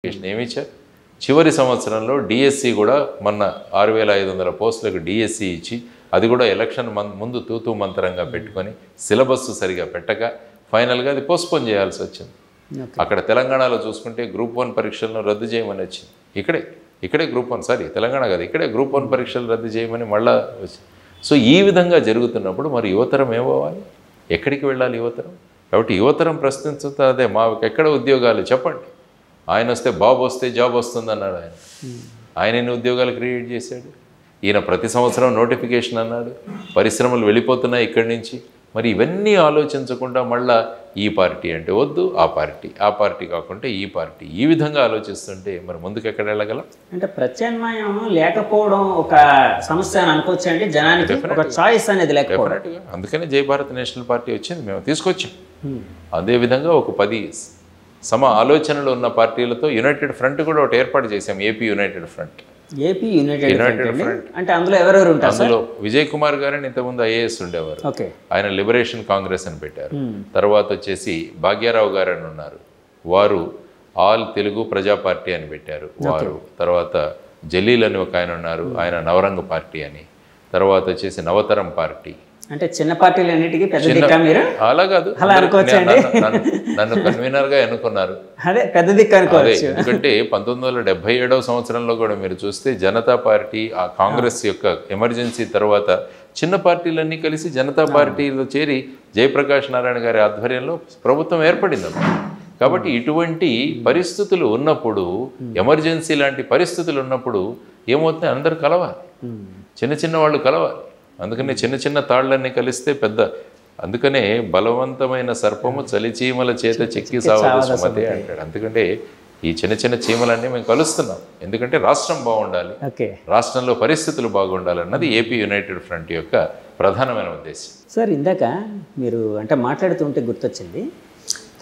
ఏమి ఇచ్చారు? చివరి సంవత్సరంలో డిఎస్సి కూడా మొన్న 6500 పోస్టులకు డిఎస్సి ఇచ్చి అది కూడా ఎలక్షన్ ముందు తూతూ మంత్రంగా పెట్టుకొని సిలబస్ సరిగా పెట్టక ఫైనల్గా అది పోస్ట్పోన్ చేయాల్సి వచ్చింది. అక్కడ తెలంగాణలో చూసుకుంటే గ్రూప్ 1 పరీక్షలను రద్దు చేయమని వచ్చింది. ఇక్కడే గ్రూప్ 1 సారీ తెలంగాణ కాదు, ఇక్కడే గ్రూప్ 1 పరీక్షలు రద్దు చేయమని మళ్ళా వచ్చింది. సో ఈ విధంగా జరుగుతున్నప్పుడు మరి యువతరం ఏమవ్వాలి? ఎక్కడికి వెళ్ళాలి యువతరం? కాబట్టి యువతరం ప్రశ్నించుతా అదే మాకు ఎక్కడ ఉద్యోగాలు చెప్పండి. ఆయన వస్తే బాబు వస్తే జాబ్ వస్తుంది అన్నాడు. ఆయన ఎన్ని ఉద్యోగాలు క్రియేట్ చేశాడు? ఈయన ప్రతి సంవత్సరం నోటిఫికేషన్ అన్నాడు, పరిశ్రమలు వెళ్ళిపోతున్నాయి ఇక్కడి నుంచి. మరి ఇవన్నీ ఆలోచించకుండా మళ్ళా ఈ పార్టీ అంటే వద్దు, ఆ పార్టీ కాకుంటే ఈ పార్టీ, ఈ విధంగా ఆలోచిస్తుంటే మరి ముందుకు ఎక్కడ వెళ్ళగలం? అంటే ప్రత్యామ్నాయం లేకపోవడం ఒక సమస్య అని అనుకోవచ్చు అండి. జనానికి ఒక చాయిస్ అనేది లేకపోవడం. అందుకనే జై భారత్ నేషనల్ పార్టీ వచ్చింది, మేము తీసుకొచ్చాం. అదేవిధంగా ఒక 10 సమ ఆలోచనలు ఉన్న పార్టీలతో యునైటెడ్ ఫ్రంట్ కూడా ఒకటి ఏర్పాటు చేశాం, AP United front. AP United front అంటే అందులో ఎవరెవరు ఉంటారు? అందులో విజయ్ కుమార్ గారని ఇంతకుముందు ఐఏఎస్ ఉండేవారు, ఆయన లిబరేషన్ కాంగ్రెస్ అని పెట్టారు. తర్వాత వచ్చేసి భాగ్యారావు గారు అని ఉన్నారు, వారు ఆల్ తెలుగు ప్రజా పార్టీ అని పెట్టారు వారు. తర్వాత జలీల్ అని ఒక ఆయన ఉన్నారు, ఆయన నవరంగ పార్టీ అని. తర్వాత వచ్చేసి నవతరం పార్టీ. అంటే చిన్న పార్టీలు అన్నిటికీ పెద్ద దిక్కా మీరు? అలా కాదు, నన్ను కన్వీనర్గా ఎన్నుకున్నారు. అదే పెద్ద దిక్కు అనుకోవచ్చు. ఎందుకంటే 1977వ సంవత్సరంలో కూడా మీరు చూస్తే జనతా పార్టీ ఆ కాంగ్రెస్ యొక్క ఎమర్జెన్సీ తర్వాత చిన్న పార్టీలన్నీ కలిసి జనతా పార్టీలో చేరి జయప్రకాష్ నారాయణ గారి ఆధ్వర్యంలో ప్రభుత్వం ఏర్పడింది. కాబట్టి ఇటువంటి పరిస్థితులు ఉన్నప్పుడు, ఎమర్జెన్సీ లాంటి పరిస్థితులు ఉన్నప్పుడు ఏమవుతుంది? అందరూ కలవాలి, చిన్న వాళ్ళు కలవాలి. అందుకనే చిన్న తాళ్లన్నీ కలిస్తే పెద్ద. అందుకనే బలవంతమైన సర్పము చలిచీమల చేత చెక్కి సావదు సుమతి అంటాడు. ఎందుకంటే ఈ చిన్న చీమలన్నీ మేము కలుస్తున్నాం. ఎందుకంటే రాష్ట్రం బాగుండాలి, రాష్ట్రంలో పరిస్థితులు బాగుండాలన్నది ఏపీ యునైటెడ్ ఫ్రంట్ యొక్క ప్రధానమైన ఉద్దేశం. సార్, ఇందాక మీరు అంటే మాట్లాడుతుంటే గుర్తొచ్చింది,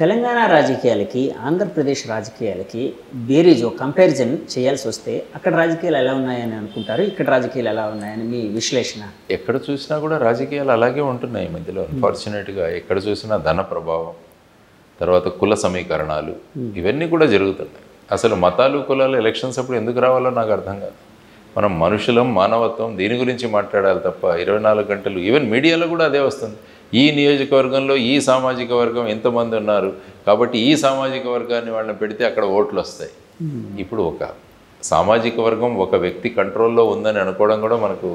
తెలంగాణ రాజకీయాలకి ఆంధ్రప్రదేశ్ రాజకీయాలకి బేరీజో కంపారిజన్ చేయాల్సి వస్తే అక్కడ రాజకీయాలు ఎలా ఉన్నాయని అనుకుంటారు, ఇక్కడ రాజకీయాలు ఎలా ఉన్నాయని మీ విశ్లేషణ? ఎక్కడ చూసినా కూడా రాజకీయాలు అలాగే ఉంటున్నాయి మధ్యలో. అన్ఫార్చునేట్గా ఎక్కడ చూసినా ధన ప్రభావం, తర్వాత కుల సమీకరణాలు, ఇవన్నీ కూడా జరుగుతున్నాయి. అసలు మతాలు కులాలు ఎలక్షన్స్ అప్పుడు ఎందుకు రావాలో నాకు అర్థం కాదు. మనం మనుషులం, మానవత్వం, దీని గురించి మాట్లాడాలి తప్ప 24 గంటలు ఈవెన్ మీడియాలో కూడా అదే వస్తుంది. ఈ నియోజకవర్గంలో ఈ సామాజిక వర్గం ఎంతమంది ఉన్నారు కాబట్టి ఈ సామాజిక వర్గాన్ని వాళ్ళని పెడితే అక్కడ ఓట్లు వస్తాయి. ఇప్పుడు ఒక సామాజిక వర్గం ఒక వ్యక్తి కంట్రోల్లో ఉందని అనుకోవడం కూడా మనకు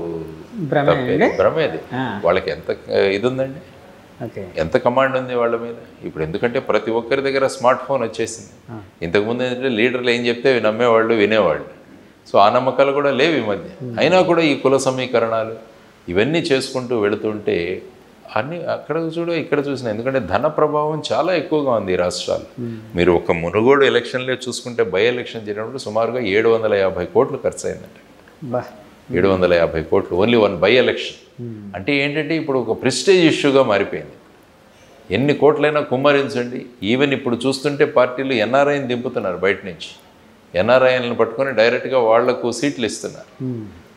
భ్రమేది. వాళ్ళకి ఎంత ఇది ఉందండి, ఎంత కమాండ్ ఉంది వాళ్ళ మీద ఇప్పుడు. ఎందుకంటే ప్రతి ఒక్కరి దగ్గర స్మార్ట్ ఫోన్ వచ్చేసింది. ఇంతకుముందు ఏంటంటే లీడర్లు ఏం చెప్తే నమ్మేవాళ్ళు, వినేవాళ్ళు. సో ఆ నమ్మకాలు కూడా లేవు ఈ మధ్య. అయినా కూడా ఈ కుల సమీకరణాలు ఇవన్నీ చేసుకుంటూ వెళుతుంటే అన్నీ అక్కడ చూడ ఇక్కడ చూసిన. ఎందుకంటే ధన ప్రభావం చాలా ఎక్కువగా ఉంది ఈ రాష్ట్రాలు. మీరు ఒక మునుగోడు ఎలక్షన్లే చూసుకుంటే బై ఎలక్షన్ జరిగినప్పుడు సుమారుగా 750 కోట్లు ఖర్చు అయిందంట. 750 కోట్లు ఓన్లీ 1 బై ఎలక్షన్. అంటే ఏంటంటే ఇప్పుడు ఒక ప్రెస్టేజ్ ఇష్యూగా మారిపోయింది. ఎన్ని కోట్లైనా కుమ్మరించండి. ఈవెన్ ఇప్పుడు చూస్తుంటే పార్టీలు ఎన్ఆర్ఐని దింపుతున్నారు బయట నుంచి. ఎన్ఆర్ఐలను పట్టుకొని డైరెక్ట్గా వాళ్లకు సీట్లు ఇస్తున్నారు.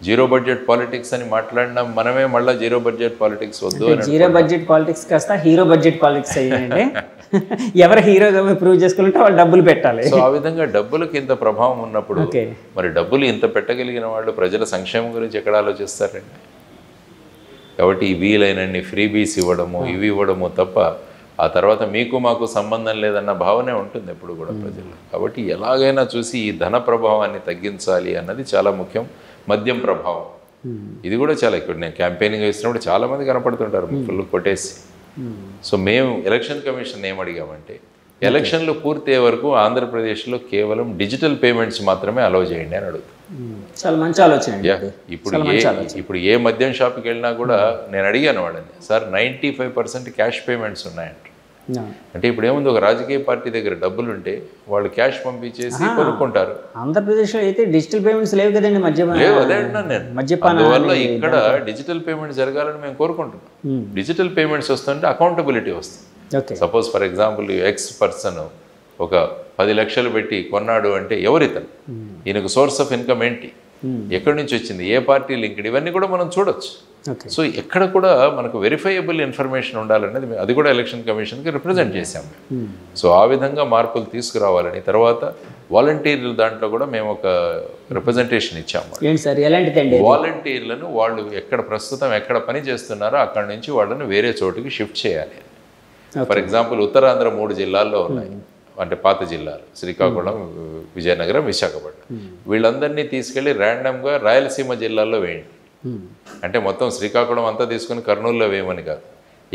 జీరో బడ్జెట్ పాలిటిక్స్ అని మాట్లాడినా మనమే మళ్ళీ జీరో బడ్జెట్ పాలిటిక్స్ వద్దు అని. జీరో బడ్జెట్ పాలిటిక్స్ కాస్త హీరో బడ్జెట్ పాలిటిక్స్ అయ్యండి. ఎవరు హీరోగా ప్రూవ్ చేసుకుంటే వాళ్ళు డబ్బులు పెట్టాలి. సో ఆ విధంగా డబ్బులకి ఇంత ప్రభావం ఉన్నప్పుడు మరి డబ్బులు ఇంత పెట్టగలిగిన వాళ్ళు ప్రజల సంక్షేమం గురించి ఎక్కడ ఆలోచిస్తారండి? కాబట్టి వీలైనన్ని ఫ్రీబీస్ ఇవ్వడము, ఇవి ఇవ్వడము తప్ప ఆ తర్వాత మీకు మాకు సంబంధం లేదన్న భావనే ఉంటుంది ఎప్పుడు కూడా ప్రజల్లో. కాబట్టి ఎలాగైనా చూసి ఈ ధన ప్రభావాన్ని తగ్గించాలి అన్నది చాలా ముఖ్యం. మద్యం ప్రభావం ఇది కూడా చాలా ఎక్కువ. నేను క్యాంపెయినింగ్ వేసినప్పుడు చాలామంది కనపడుతుంటారు ఫుల్ కొట్టేసి. సో మేము ఎలక్షన్ కమిషన్ ఏం అడిగామంటే ఎలక్షన్లు పూర్తయ్యే వరకు ఆంధ్రప్రదేశ్లో కేవలం డిజిటల్ పేమెంట్స్ మాత్రమే అలౌ చేయండి అని అడుగుతాం. చాలా మంచి ఆలోచన. ఇప్పుడు ఏ మద్యం షాప్కి వెళ్ళినా కూడా నేను అడిగాను వాళ్ళని, సార్ 95% క్యాష్ పేమెంట్స్ ఉన్నాయంట. అంటే ఇప్పుడు ఏముంది, ఒక రాజకీయ పార్టీ దగ్గర డబ్బులు ఉంటే వాళ్ళు క్యాష్ పంపించేసి కొనుక్కుంటారు. ఆంధ్రప్రదేశ్లో అయితే డిజిటల్ పేమెంట్స్ లేవు కదండి, లేవు. అదే అంటున్నాను నేను. అందువల్ల ఇక్కడ డిజిటల్ పేమెంట్ జరగాలని మేము కోరుకుంటున్నాం. డిజిటల్ పేమెంట్స్ వస్తుంటే అకౌంటబిలిటీ వస్తుంది. Suppose for example X person ఒక 10 లక్షలు పెట్టి కొన్నాడు అంటే ఎవరితను, ఈయనకు సోర్స్ ఆఫ్ ఇన్కమ్ ఏంటి, ఎక్కడి నుంచి వచ్చింది, ఏ పార్టీ లింక్డ్, ఇవన్నీ కూడా మనం చూడొచ్చు. ఓకే. సో ఎక్కడ కూడా మనకు వెరిఫైయబుల్ ఇన్ఫర్మేషన్ ఉండాలనేది అది కూడా ఎలక్షన్ కమిషన్కి రిప్రజెంట్ చేశాం. సో ఆ విధంగా మార్పులు తీసుకురావాలని, తర్వాత వాలంటీర్ల దాంట్లో కూడా మేము ఒక రిప్రజెంటేషన్ ఇచ్చాము. ఏంటి సార్ ఎలాంటిదండి? వాలంటీర్లను వాళ్ళు ప్రస్తుతం ఎక్కడ పని చేస్తున్నారో అక్కడి నుంచి వాళ్ళని వేరే చోటుకి షిఫ్ట్ చేయాలి. ఫర్ ఎగ్జాంపుల్ ఉత్తరాంధ్ర 3 జిల్లాల్లో ఉన్నాయి, అంటే పాత జిల్లాలు శ్రీకాకుళం, విజయనగరం, విశాఖపట్నం. వీళ్ళందరినీ తీసుకెళ్ళి ర్యాండమ్గా రాయలసీమ జిల్లాల్లో వేయండి. అంటే మొత్తం శ్రీకాకుళం అంతా తీసుకుని కర్నూలులో వేయమని కాదు.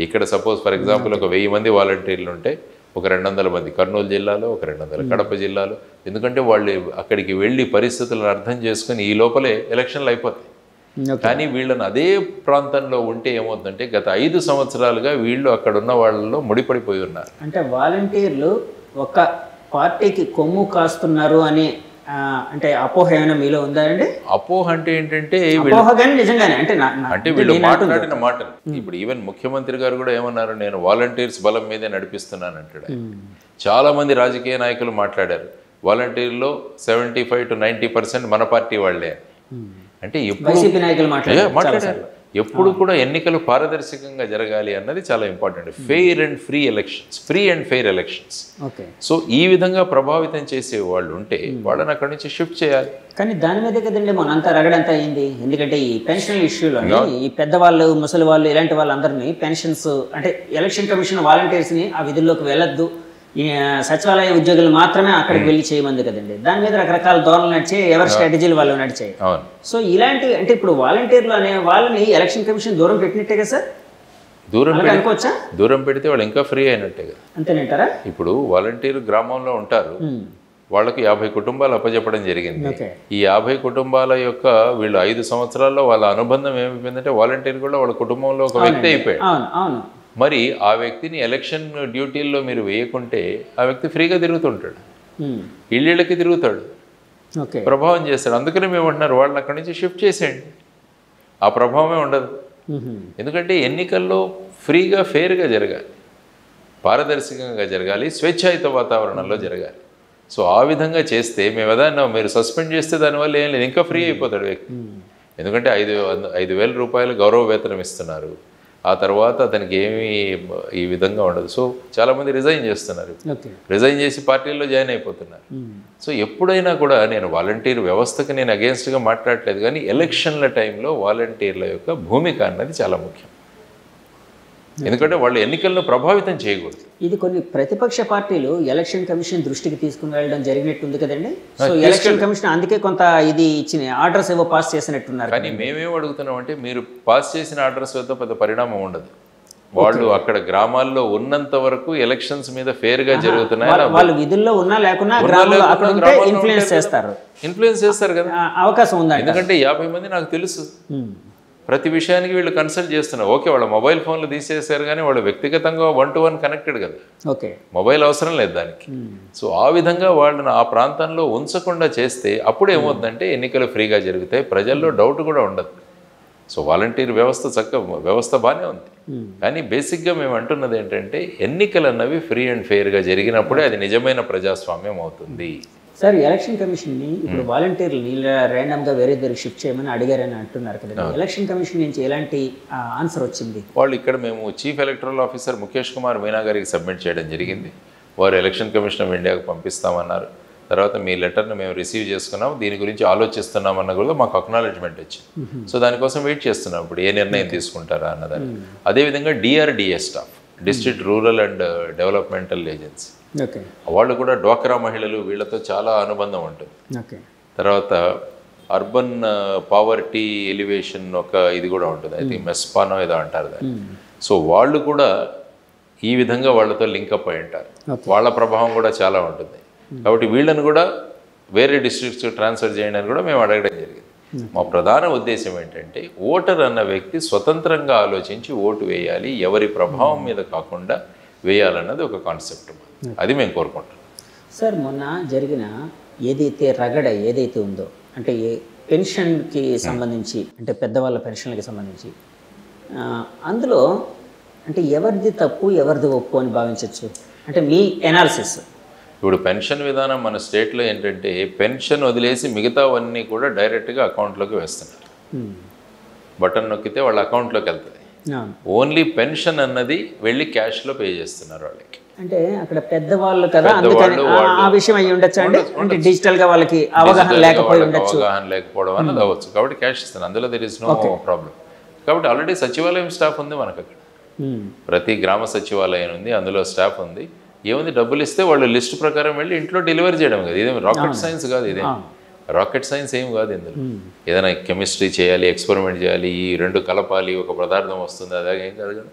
ఇక్కడ సపోజ్ ఫర్ ఎగ్జాంపుల్ ఒక 1000 మంది వాలంటీర్లు ఉంటే ఒక 200 మంది కర్నూలు జిల్లాలో, ఒక 200 కడప జిల్లాలో. ఎందుకంటే వాళ్ళు అక్కడికి వెళ్ళి పరిస్థితులను అర్థం చేసుకుని ఈ లోపలే ఎలక్షన్లు అయిపోతాయి. కానీ వీళ్ళని అదే ప్రాంతంలో ఉంటే ఏమవుతుందంటే గత 5 సంవత్సరాలుగా వీళ్ళు అక్కడ ఉన్న వాళ్ళలో ముడిపడిపోయి ఉన్నారు. అంటే వాలంటీర్లు ఒక పార్టీకి కొమ్ము కాస్తున్నారు అని అంటే అపోహ ఏమైనా మీలో ఉందా అండి? అపోహ అంటే ఏంటంటే నిజంగానే అంటే వీళ్ళు మాట్లాడిన మాటలు. ఇప్పుడు ఈవెన్ ముఖ్యమంత్రి గారు కూడా ఏమన్నారు, నేను వాలంటీర్స్ బలం మీదే నడిపిస్తున్నాను అంటాడు. చాలా మంది రాజకీయ నాయకులు మాట్లాడారు, వాలంటీర్లో 75 to 90% మన పార్టీ వాళ్లే. అంటే మాట్లాడారు. ఎప్పుడు కూడా ఎన్నికలు పారదర్శకంగా జరగాలి అన్నది చాలా important. Fair and free elections, free and fair elections. So ఈ విధంగా ప్రభావితం చేసే వాళ్ళు ఉంటే వాళ్ళని అక్కడి నుంచి షిఫ్ట్ చేయాలి. కానీ దాని మీద కదండి మనంతా రగడంతా అయింది. ఎందుకంటే ఈ పెన్షన్ ఇష్యూలో ఈ పెద్దవాళ్ళు, ముసలి వాళ్ళు, ఇలాంటి వాళ్ళందరినీ పెన్షన్స్ అంటే ఎలక్షన్ కమిషన్ వాలంటీర్స్ని ఆ విధుల్లోకి వెళ్ళొద్దు, ఈ సచివాలయ ఉద్యోగులు మాత్రమే అక్కడికి వెళ్ళి చేయమంది కదండి. దాని మీద రకరకాల ధోరణులు నడిచాయి, ఎవరి స్ట్రాటజీలు వాళ్ళు నడిచాయి. సో ఇలాంటి అంటే ఇప్పుడు వాలంటీర్లు అనే వాళ్ళని ఎలక్షన్ కమిషన్ దూరం పెట్టినట్టే కదా సార్? దూరం పెడితే వాళ్ళు ఇంకా ఫ్రీ అయినట్టే కదా. అంతేనంటారా? ఇప్పుడు వాలంటీర్ గ్రామంలో ఉంటారు, వాళ్ళకి 50 కుటుంబాలు అప్పచెప్పడం జరిగింది. ఈ 50 కుటుంబాల యొక్క వీళ్ళు 5 సంవత్సరాల్లో వాళ్ళ అనుబంధం ఏమైపోయిందంటే వాలంటీర్ కూడా వాళ్ళ కుటుంబంలో ఒక వ్యక్తి అయిపోయాడు. మరి ఆ వ్యక్తిని ఎలక్షన్ డ్యూటీల్లో మీరు వేయకుంటే ఆ వ్యక్తి ఫ్రీగా తిరుగుతుంటాడు, ఇళ్ళకి తిరుగుతాడు, ప్రభావం చేస్తాడు. అందుకనే మేము అంటున్నారు వాళ్ళని అక్కడి నుంచి షిఫ్ట్ చేసేయండి, ఆ ప్రభావమే ఉండదు. ఎందుకంటే ఎన్నికల్లో ఫ్రీగా ఫెయిర్గా జరగాలి, పారదర్శకంగా జరగాలి, స్వేచ్ఛాయుత వాతావరణంలో జరగాలి. సో ఆ విధంగా చేస్తే మేము ఏదైనా మీరు సస్పెండ్ చేస్తే దానివల్ల ఏం లేదు, ఇంకా ఫ్రీ అయిపోతాడు వ్యక్తి. ఎందుకంటే 5,000 రూపాయలు గౌరవ వేతనం ఇస్తున్నారు, ఆ తర్వాత అతనికి ఏమీ ఈ విధంగా ఉండదు. సో చాలామంది రిజైన్ చేస్తున్నారు, రిజైన్ చేసి పార్టీల్లో జాయిన్ అయిపోతున్నారు. సో ఎప్పుడైనా కూడా నేను వాలంటీర్ వ్యవస్థకి నేను అగేన్స్ట్గా మాట్లాడలేదు, కానీ ఎలక్షన్ల టైంలో వాలంటీర్ల యొక్క భూమిక అన్నది చాలా ముఖ్యం. ఎందుకంటే వాళ్ళు ఎన్నికలను ప్రభావితం చేయకూడదు. ఇది కొన్ని ప్రతిపక్ష పార్టీలు ఎలక్షన్ కమిషన్ దృష్టికి తీసుకుని వెళ్ళడం జరిగినట్టుంది కదండి. సో ఎలక్షన్ కమిషన్ అందుకే కొంత ఇది ఇచ్చిన ఆర్డర్స్ ఏవో పాస్ చేసినట్టున్నారు. కానీ మేమేం అడుగుతున్నాం అంటే మీరు పాస్ చేసిన ఆర్డర్స్ వద్ద పెద్ద పరిణామం ఉండదు. వాళ్ళు అక్కడ గ్రామాల్లో ఉన్నంత వరకు ఎలక్షన్స్ మీద ఫేర్ గా జరుగుతున్నాయి. వాళ్ళు విధుల్లో ఉన్నా లేకున్నా ఇన్ఫ్లుయెన్స్ చేస్తారు కదా, అవకాశం ఉందా? ఎందుకంటే 50 మంది నాకు తెలుసు, ప్రతి విషయానికి వీళ్ళు కన్సల్ట్ చేస్తున్నారు. ఓకే, వాళ్ళ మొబైల్ ఫోన్లు తీసేసారు, కానీ వాళ్ళు వ్యక్తిగతంగా 1-to-1 కనెక్టెడ్ కదా, మొబైల్ అవసరం లేదు దానికి. సో ఆ విధంగా వాళ్ళని ఆ ప్రాంతంలో ఉంచకుండా చేస్తే అప్పుడు ఏమవుతుందంటే ఎన్నికలు ఫ్రీగా జరుగుతాయి, ప్రజల్లో డౌట్ కూడా ఉండదు. సో వాలంటీర్ వ్యవస్థ బాగానే ఉంది, కానీ బేసిక్గా మేము అంటున్నది ఏంటంటే ఎన్నికలు అన్నవి ఫ్రీ అండ్ ఫెయిర్గా జరిగినప్పుడే అది నిజమైన ప్రజాస్వామ్యం అవుతుంది. సార్, ఎలక్షన్ కమిషన్ని ఇప్పుడు వాలంటీర్లని ర్యాండమ్గా వేరే దగ్గరికి షిఫ్ట్ చేయమని అడిగారని అంటున్నారు కదా, ఎలక్షన్ కమిషన్ నుంచి ఎలాంటి ఆన్సర్ వచ్చింది? వాళ్ళు ఇక్కడ మేము chief electoral officer Mukesh Kumar Meena గారికి సబ్మిట్ చేయడం జరిగింది. వారు ఎలక్షన్ కమిషన్ ఆఫ్ ఇండియాకు పంపిస్తామన్నారు. తర్వాత మీ లెటర్ని మేము రిసీవ్ చేసుకున్నాం, దీని గురించి ఆలోచిస్తున్నామన్న కూడా మాకు అక్నాలెడ్జ్మెంట్ వచ్చింది. సో దానికోసం వెయిట్ చేస్తున్నాం ఇప్పుడు ఏ నిర్ణయం తీసుకుంటారా అన్నదాన్ని. అదేవిధంగా DRDA staff, district rural and developmental agency, వాళ్ళు కూడా డ్వాక్రా మహిళలు, వీళ్ళతో చాలా అనుబంధం ఉంటుంది. తర్వాత అర్బన్ పావర్టీ ఎలివేషన్ ఒక ఇది కూడా ఉంటుంది, అయితే మెస్పానో ఏదో అంటారు దాన్ని. సో వాళ్ళు కూడా ఈ విధంగా వాళ్ళతో లింకప్ అయి ఉంటారు, వాళ్ళ ప్రభావం కూడా చాలా ఉంటుంది. కాబట్టి వీళ్ళని కూడా వేరే డిస్ట్రిక్ట్స్ ట్రాన్స్ఫర్ చేయడానికి కూడా మేము అడగడం జరిగింది. మా ప్రధాన ఉద్దేశం ఏంటంటే ఓటర్ అన్న వ్యక్తి స్వతంత్రంగా ఆలోచించి ఓటు వేయాలి, ఎవరి ప్రభావం మీద కాకుండా వేయాలన్నది ఒక కాన్సెప్ట్, అది మేము కోరుకుంటాం. సార్, మొన్న జరిగిన రగడ ఏదైతే ఉందో, అంటే పెన్షన్కి సంబంధించి, అంటే పెద్దవాళ్ళ పెన్షన్లకి సంబంధించి, అందులో అంటే ఎవరిది తప్పు ఎవరిది ఒప్పు అని భావించవచ్చు, అంటే మీ ఎనాలిసిస్? ఇప్పుడు పెన్షన్ విధానం మన స్టేట్లో ఏంటంటే పెన్షన్ వదిలేసి మిగతావన్నీ కూడా డైరెక్ట్గా అకౌంట్లోకి వేస్తున్నారు. బటన్ నొక్కితే వాళ్ళ అకౌంట్లోకి వెళ్తుంది. ఓన్లీ పెన్షన్ అన్నది వెళ్ళి క్యాష్లో పే చేస్తున్నారు వాళ్ళకి. అంటే అక్కడ పెద్దవాళ్ళు కదా, అందుకని ఆ విషయం అయ్యి ఉండొచ్చు అండి. అంటే డిజిటల్గా వాళ్ళకి అవగాహన లేకపోవడం అన్నది అవ్వచ్చు. కాబట్టి క్యాష్ ఇస్తాను, అందులో దెర్ ఇస్ నో ప్రాబ్లం. కాబట్టి ఆల్రెడీ సచివాలయం స్టాఫ్ ఉంది మనకు అక్కడ, ప్రతి గ్రామ సచివాలయం ఉంది, అందులో స్టాఫ్ ఉంది. ఏముంది, డబ్బులు ఇస్తే వాళ్ళు లిస్ట్ ప్రకారం వెళ్ళి ఇంట్లో డెలివరీ చేయడం కదా. ఇదేం రాకెట్ సైన్స్ కాదు, ఇదేం రాకెట్ సైన్స్ ఏం కాదు. ఇందులో ఏదైనా కెమిస్ట్రీ చేయాలి, ఎక్స్పెరిమెంట్ చేయాలి, ఈ రెండు కలపాలి, ఒక పదార్థం వస్తుంది, అదే ఏం కాదు కదా.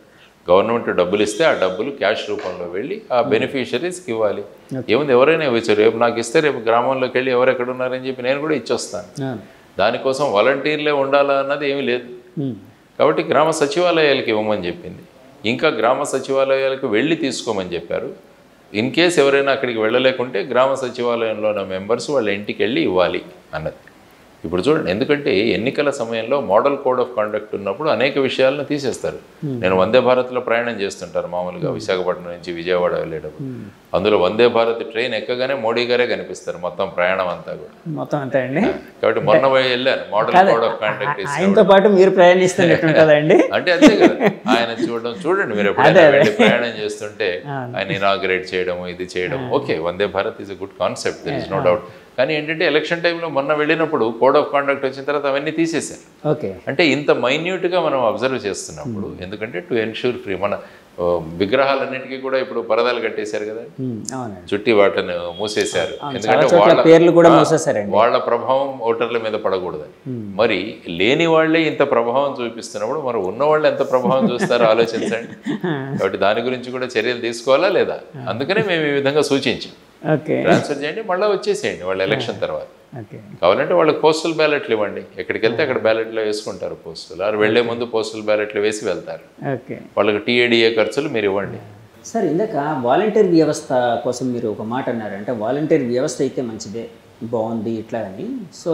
గవర్నమెంట్ డబ్బులు ఇస్తే ఆ డబ్బులు క్యాష్ రూపంలో వెళ్ళి ఆ బెనిఫిషరీస్కి ఇవ్వాలి. ఏముంది, ఎవరైనా ఇవ్వచ్చు. రేపు నాకు ఇస్తే రేపు గ్రామంలోకి వెళ్ళి ఎవరు ఎక్కడ ఉన్నారని చెప్పి నేను కూడా ఇచ్చొస్తాను. దానికోసం వాలంటీర్లే ఉండాలా అన్నది ఏమీ లేదు. కాబట్టి గ్రామ సచివాలయాలకి ఇవ్వమని చెప్పింది. ఇంకా గ్రామ సచివాలయాలకు వెళ్ళి తీసుకోమని చెప్పారు. ఇన్ కేస్ ఎవరైనా అక్కడికి వెళ్ళలేకుంటే గ్రామ సచివాలయంలో ఉన్న మెంబర్స్ వాళ్ళ ఇంటికి వెళ్ళి ఇవ్వాలి అన్నది. ఇప్పుడు చూడండి, ఎందుకంటే ఎన్నికల సమయంలో మోడల్ కోడ్ ఆఫ్ కండక్ట్ ఉన్నప్పుడు అనేక విషయాలను తీసేస్తారు. నేను వందే భారత్లో ప్రయాణం చేస్తుంటారు మామూలుగా విశాఖపట్నం నుంచి విజయవాడ వెళ్ళేటప్పుడు. అందులో వందే భారత్ ట్రైన్ ఎక్కగానే మోడీ గారే కనిపిస్తారు మొత్తం ప్రయాణం అంతా కూడా. మొత్తం అంతే అండి. కాబట్టి మొన్న వెళ్ళాను మోడల్ కోడ్ ఆఫ్ కండక్ట్. ఆయనతో పాటు మీరు ప్రయాణిస్తున్నట్టుంటదండి. అంటే అంతే కదా, ఆయన చూడండి మీరు ఎప్పుడైనా వెళ్ళి ప్రయాణం చేస్తుంటే ఆయన ఇనాగ్రేట్ చేయడం, ఇది చేయడం. Okay, Vande Bharat is a good concept, there is no doubt. కానీ ఏంటంటే ఎలక్షన్ టైంలో మొన్న వెళ్ళినప్పుడు కోడ్ ఆఫ్ కాండక్ట్ వచ్చిన తర్వాత అవన్నీ తీసేశారు. అంటే ఇంత మైన్యూట్గా మనం అబ్జర్వ్ చేస్తున్నప్పుడు, ఎందుకంటే టు ఎన్ష్యూర్ ఫ్రీ, మన విగ్రహాలన్నిటికీ కూడా ఇప్పుడు పరదాలు కట్టేశారు కదా, చుట్టి వాటిని మూసేశారు. ఎందుకంటే వాళ్ళ ప్రభావం ఓటర్ల మీద పడకూడదని. మరి లేని వాళ్ళే ఇంత ప్రభావం చూపిస్తున్నప్పుడు మరి ఉన్న వాళ్ళు ఎంత ప్రభావం చూస్తారో ఆలోచించండి. కాబట్టి దాని గురించి కూడా చర్యలు తీసుకోవాలా లేదా, అందుకనే మేము ఈ విధంగా సూచించాం. ట్రాన్స్ఫర్ చేయండి, మళ్ళీ వచ్చేసేయండి వాళ్ళు ఎలక్షన్ తర్వాత. కావాలంటే వాళ్ళకి పోస్టల్ బ్యాలెట్లు ఇవ్వండి, ఎక్కడికి వెళ్తే అక్కడ బ్యాలెట్లో వేసుకుంటారు పోస్టులు, అది వెళ్లే ముందు పోస్టల్ బ్యాలెట్లు వేసి వెళ్తారు. వాళ్ళకి టీఏడిఏ ఖర్చులు మీరు ఇవ్వండి. సార్, ఇందాక వాలంటీర్ వ్యవస్థ కోసం మీరు ఒక మాట అన్నారు. అంటే వాలంటీర్ వ్యవస్థ అయితే మంచిదే, బాగుంది ఇట్లా అని. సో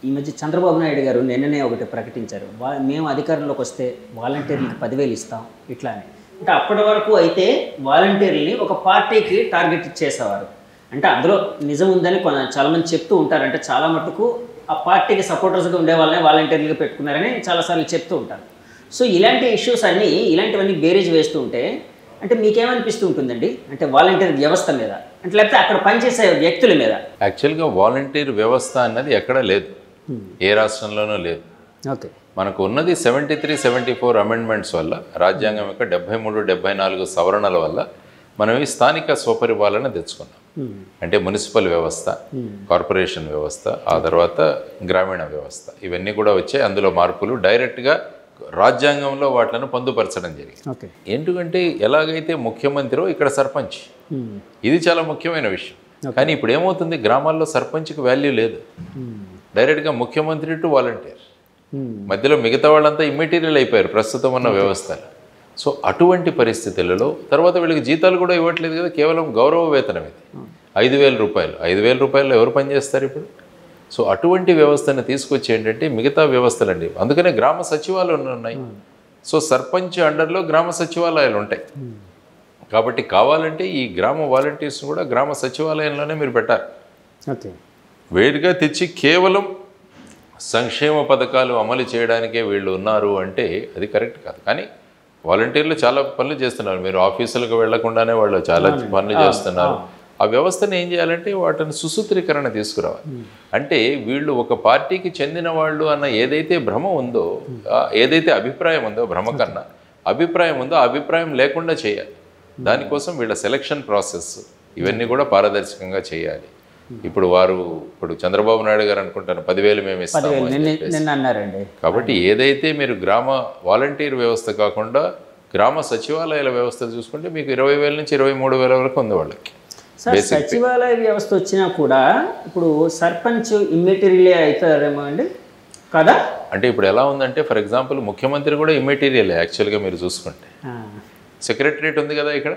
ఈ మధ్య చంద్రబాబు నాయుడు గారు నిన్ననే ఒకటి ప్రకటించారు, మేము అధికారంలోకి వస్తే వాలంటీర్లకు 10,000 ఇస్తాం ఇట్లా అని. అంటే అప్పటి వరకు అయితే వాలంటీర్ని ఒక పార్టీకి టార్గెట్ ఇచ్చేసేవారు. అంటే అందులో నిజం ఉందని చాలామంది చెప్తూ ఉంటారు. అంటే చాలా మటుకు ఆ పార్టీకి సపోర్టర్స్గా ఉండే వాళ్ళని వాలంటీర్లుగా పెట్టుకున్నారని చాలాసార్లు చెప్తూ ఉంటారు. సో ఇలాంటి ఇష్యూస్ అన్నీ, ఇలాంటివన్నీ బేరేజ్ వేస్తూ ఉంటే అంటే మీకేమనిపిస్తూ ఉంటుందండి? అంటే వాలంటీర్ వ్యవస్థ మీద, అంటే లేకపోతే అక్కడ పనిచేసే వ్యక్తుల మీద? యాక్చువల్గా వాలంటీర్ వ్యవస్థ అన్నది ఎక్కడా లేదు, ఏ రాష్ట్రంలోనూ లేదు. ఓకే, మనకు ఉన్నది 73, 74 అమెండ్మెంట్స్ వల్ల, రాజ్యాంగం యొక్క 73, 74 సవరణల వల్ల మనం ఈ స్థానిక స్వపరిపాలన తెచ్చుకున్నాం. అంటే మున్సిపల్ వ్యవస్థ, కార్పొరేషన్ వ్యవస్థ, ఆ తర్వాత గ్రామీణ వ్యవస్థ, ఇవన్నీ కూడా వచ్చాయి. అందులో మార్పులు డైరెక్ట్గా రాజ్యాంగంలో వాటిని పొందుపరచడం జరిగింది. ఎందుకంటే ఎలాగైతే ముఖ్యమంత్రో ఇక్కడ సర్పంచ్, ఇది చాలా ముఖ్యమైన విషయం. కానీ ఇప్పుడు ఏమవుతుంది, గ్రామాల్లో సర్పంచ్కి వాల్యూ లేదు, డైరెక్ట్గా ముఖ్యమంత్రి టు వాలంటీర్, మధ్యలో మిగతా వాళ్ళంతా ఇమ్మెటీరియల్ అయిపోయారు ప్రస్తుతం ఉన్న వ్యవస్థలో. సో అటువంటి పరిస్థితులలో తర్వాత వీళ్ళకి జీతాలు కూడా ఇవ్వట్లేదు కదా, కేవలం గౌరవ వేతనం ఇది 5,000 రూపాయలు. 5,000 రూపాయలు ఎవరు పనిచేస్తారు ఇప్పుడు? సో అటువంటి వ్యవస్థను తీసుకొచ్చి ఏంటంటే మిగతా వ్యవస్థలండి, అందుకనే గ్రామ సచివాలయాలు ఉన్నాయి. సో సర్పంచ్ అండర్లో గ్రామ సచివాలయాలు ఉంటాయి. కాబట్టి కావాలంటే ఈ గ్రామ వాలంటీర్స్ కూడా గ్రామ సచివాలయంలోనే మీరు పెట్టాలి. వేడిగా తెచ్చి కేవలం సంక్షేమ పథకాలు అమలు చేయడానికే వీళ్ళు ఉన్నారు అంటే అది కరెక్ట్ కాదు. కానీ వాలంటీర్లు చాలా పనులు చేస్తున్నారు, మీరు ఆఫీసులకు వెళ్లకుండానే వాళ్ళు చాలా పనులు చేస్తున్నారు. ఆ వ్యవస్థను ఏం చేయాలంటే వాటిని సుసూత్రీకరణ తీసుకురావాలి. అంటే వీళ్ళు ఒక పార్టీకి చెందిన వాళ్ళు అన్న ఏదైతే భ్రమ ఉందో, ఏదైతే అభిప్రాయం ఉందో, భ్రమ కన్నా అభిప్రాయం ఉందో, ఆ అభిప్రాయం లేకుండా చేయాలి. దానికోసం వీళ్ళ సెలక్షన్ ప్రాసెస్ ఇవన్నీ కూడా పారదర్శకంగా చేయాలి. ఇప్పుడు చంద్రబాబు నాయుడు గారు అనుకుంటాను 10,000 మేము ఇస్తాము. కాబట్టి ఏదైతే మీరు గ్రామ వాలంటీర్ వ్యవస్థ కాకుండా గ్రామ సచివాలయాల వ్యవస్థ చూసుకుంటే మీకు 20,000 నుంచి 23,000 వరకు ఉంది వాళ్ళకి. సచివాలయ వ్యవస్థ వచ్చినా కూడా ఇప్పుడు సర్పంచ్ ఇమ్మెటీరియలే అవుతారేమో అండి కదా? అంటే ఇప్పుడు ఎలా ఉందంటే, ఫర్ ఎగ్జాంపుల్ ముఖ్యమంత్రి కూడా ఇమ్మెటీరియల్ యాక్చువల్గా మీరు చూసుకుంటే. సెక్రటరేట్ ఉంది కదా, ఇక్కడ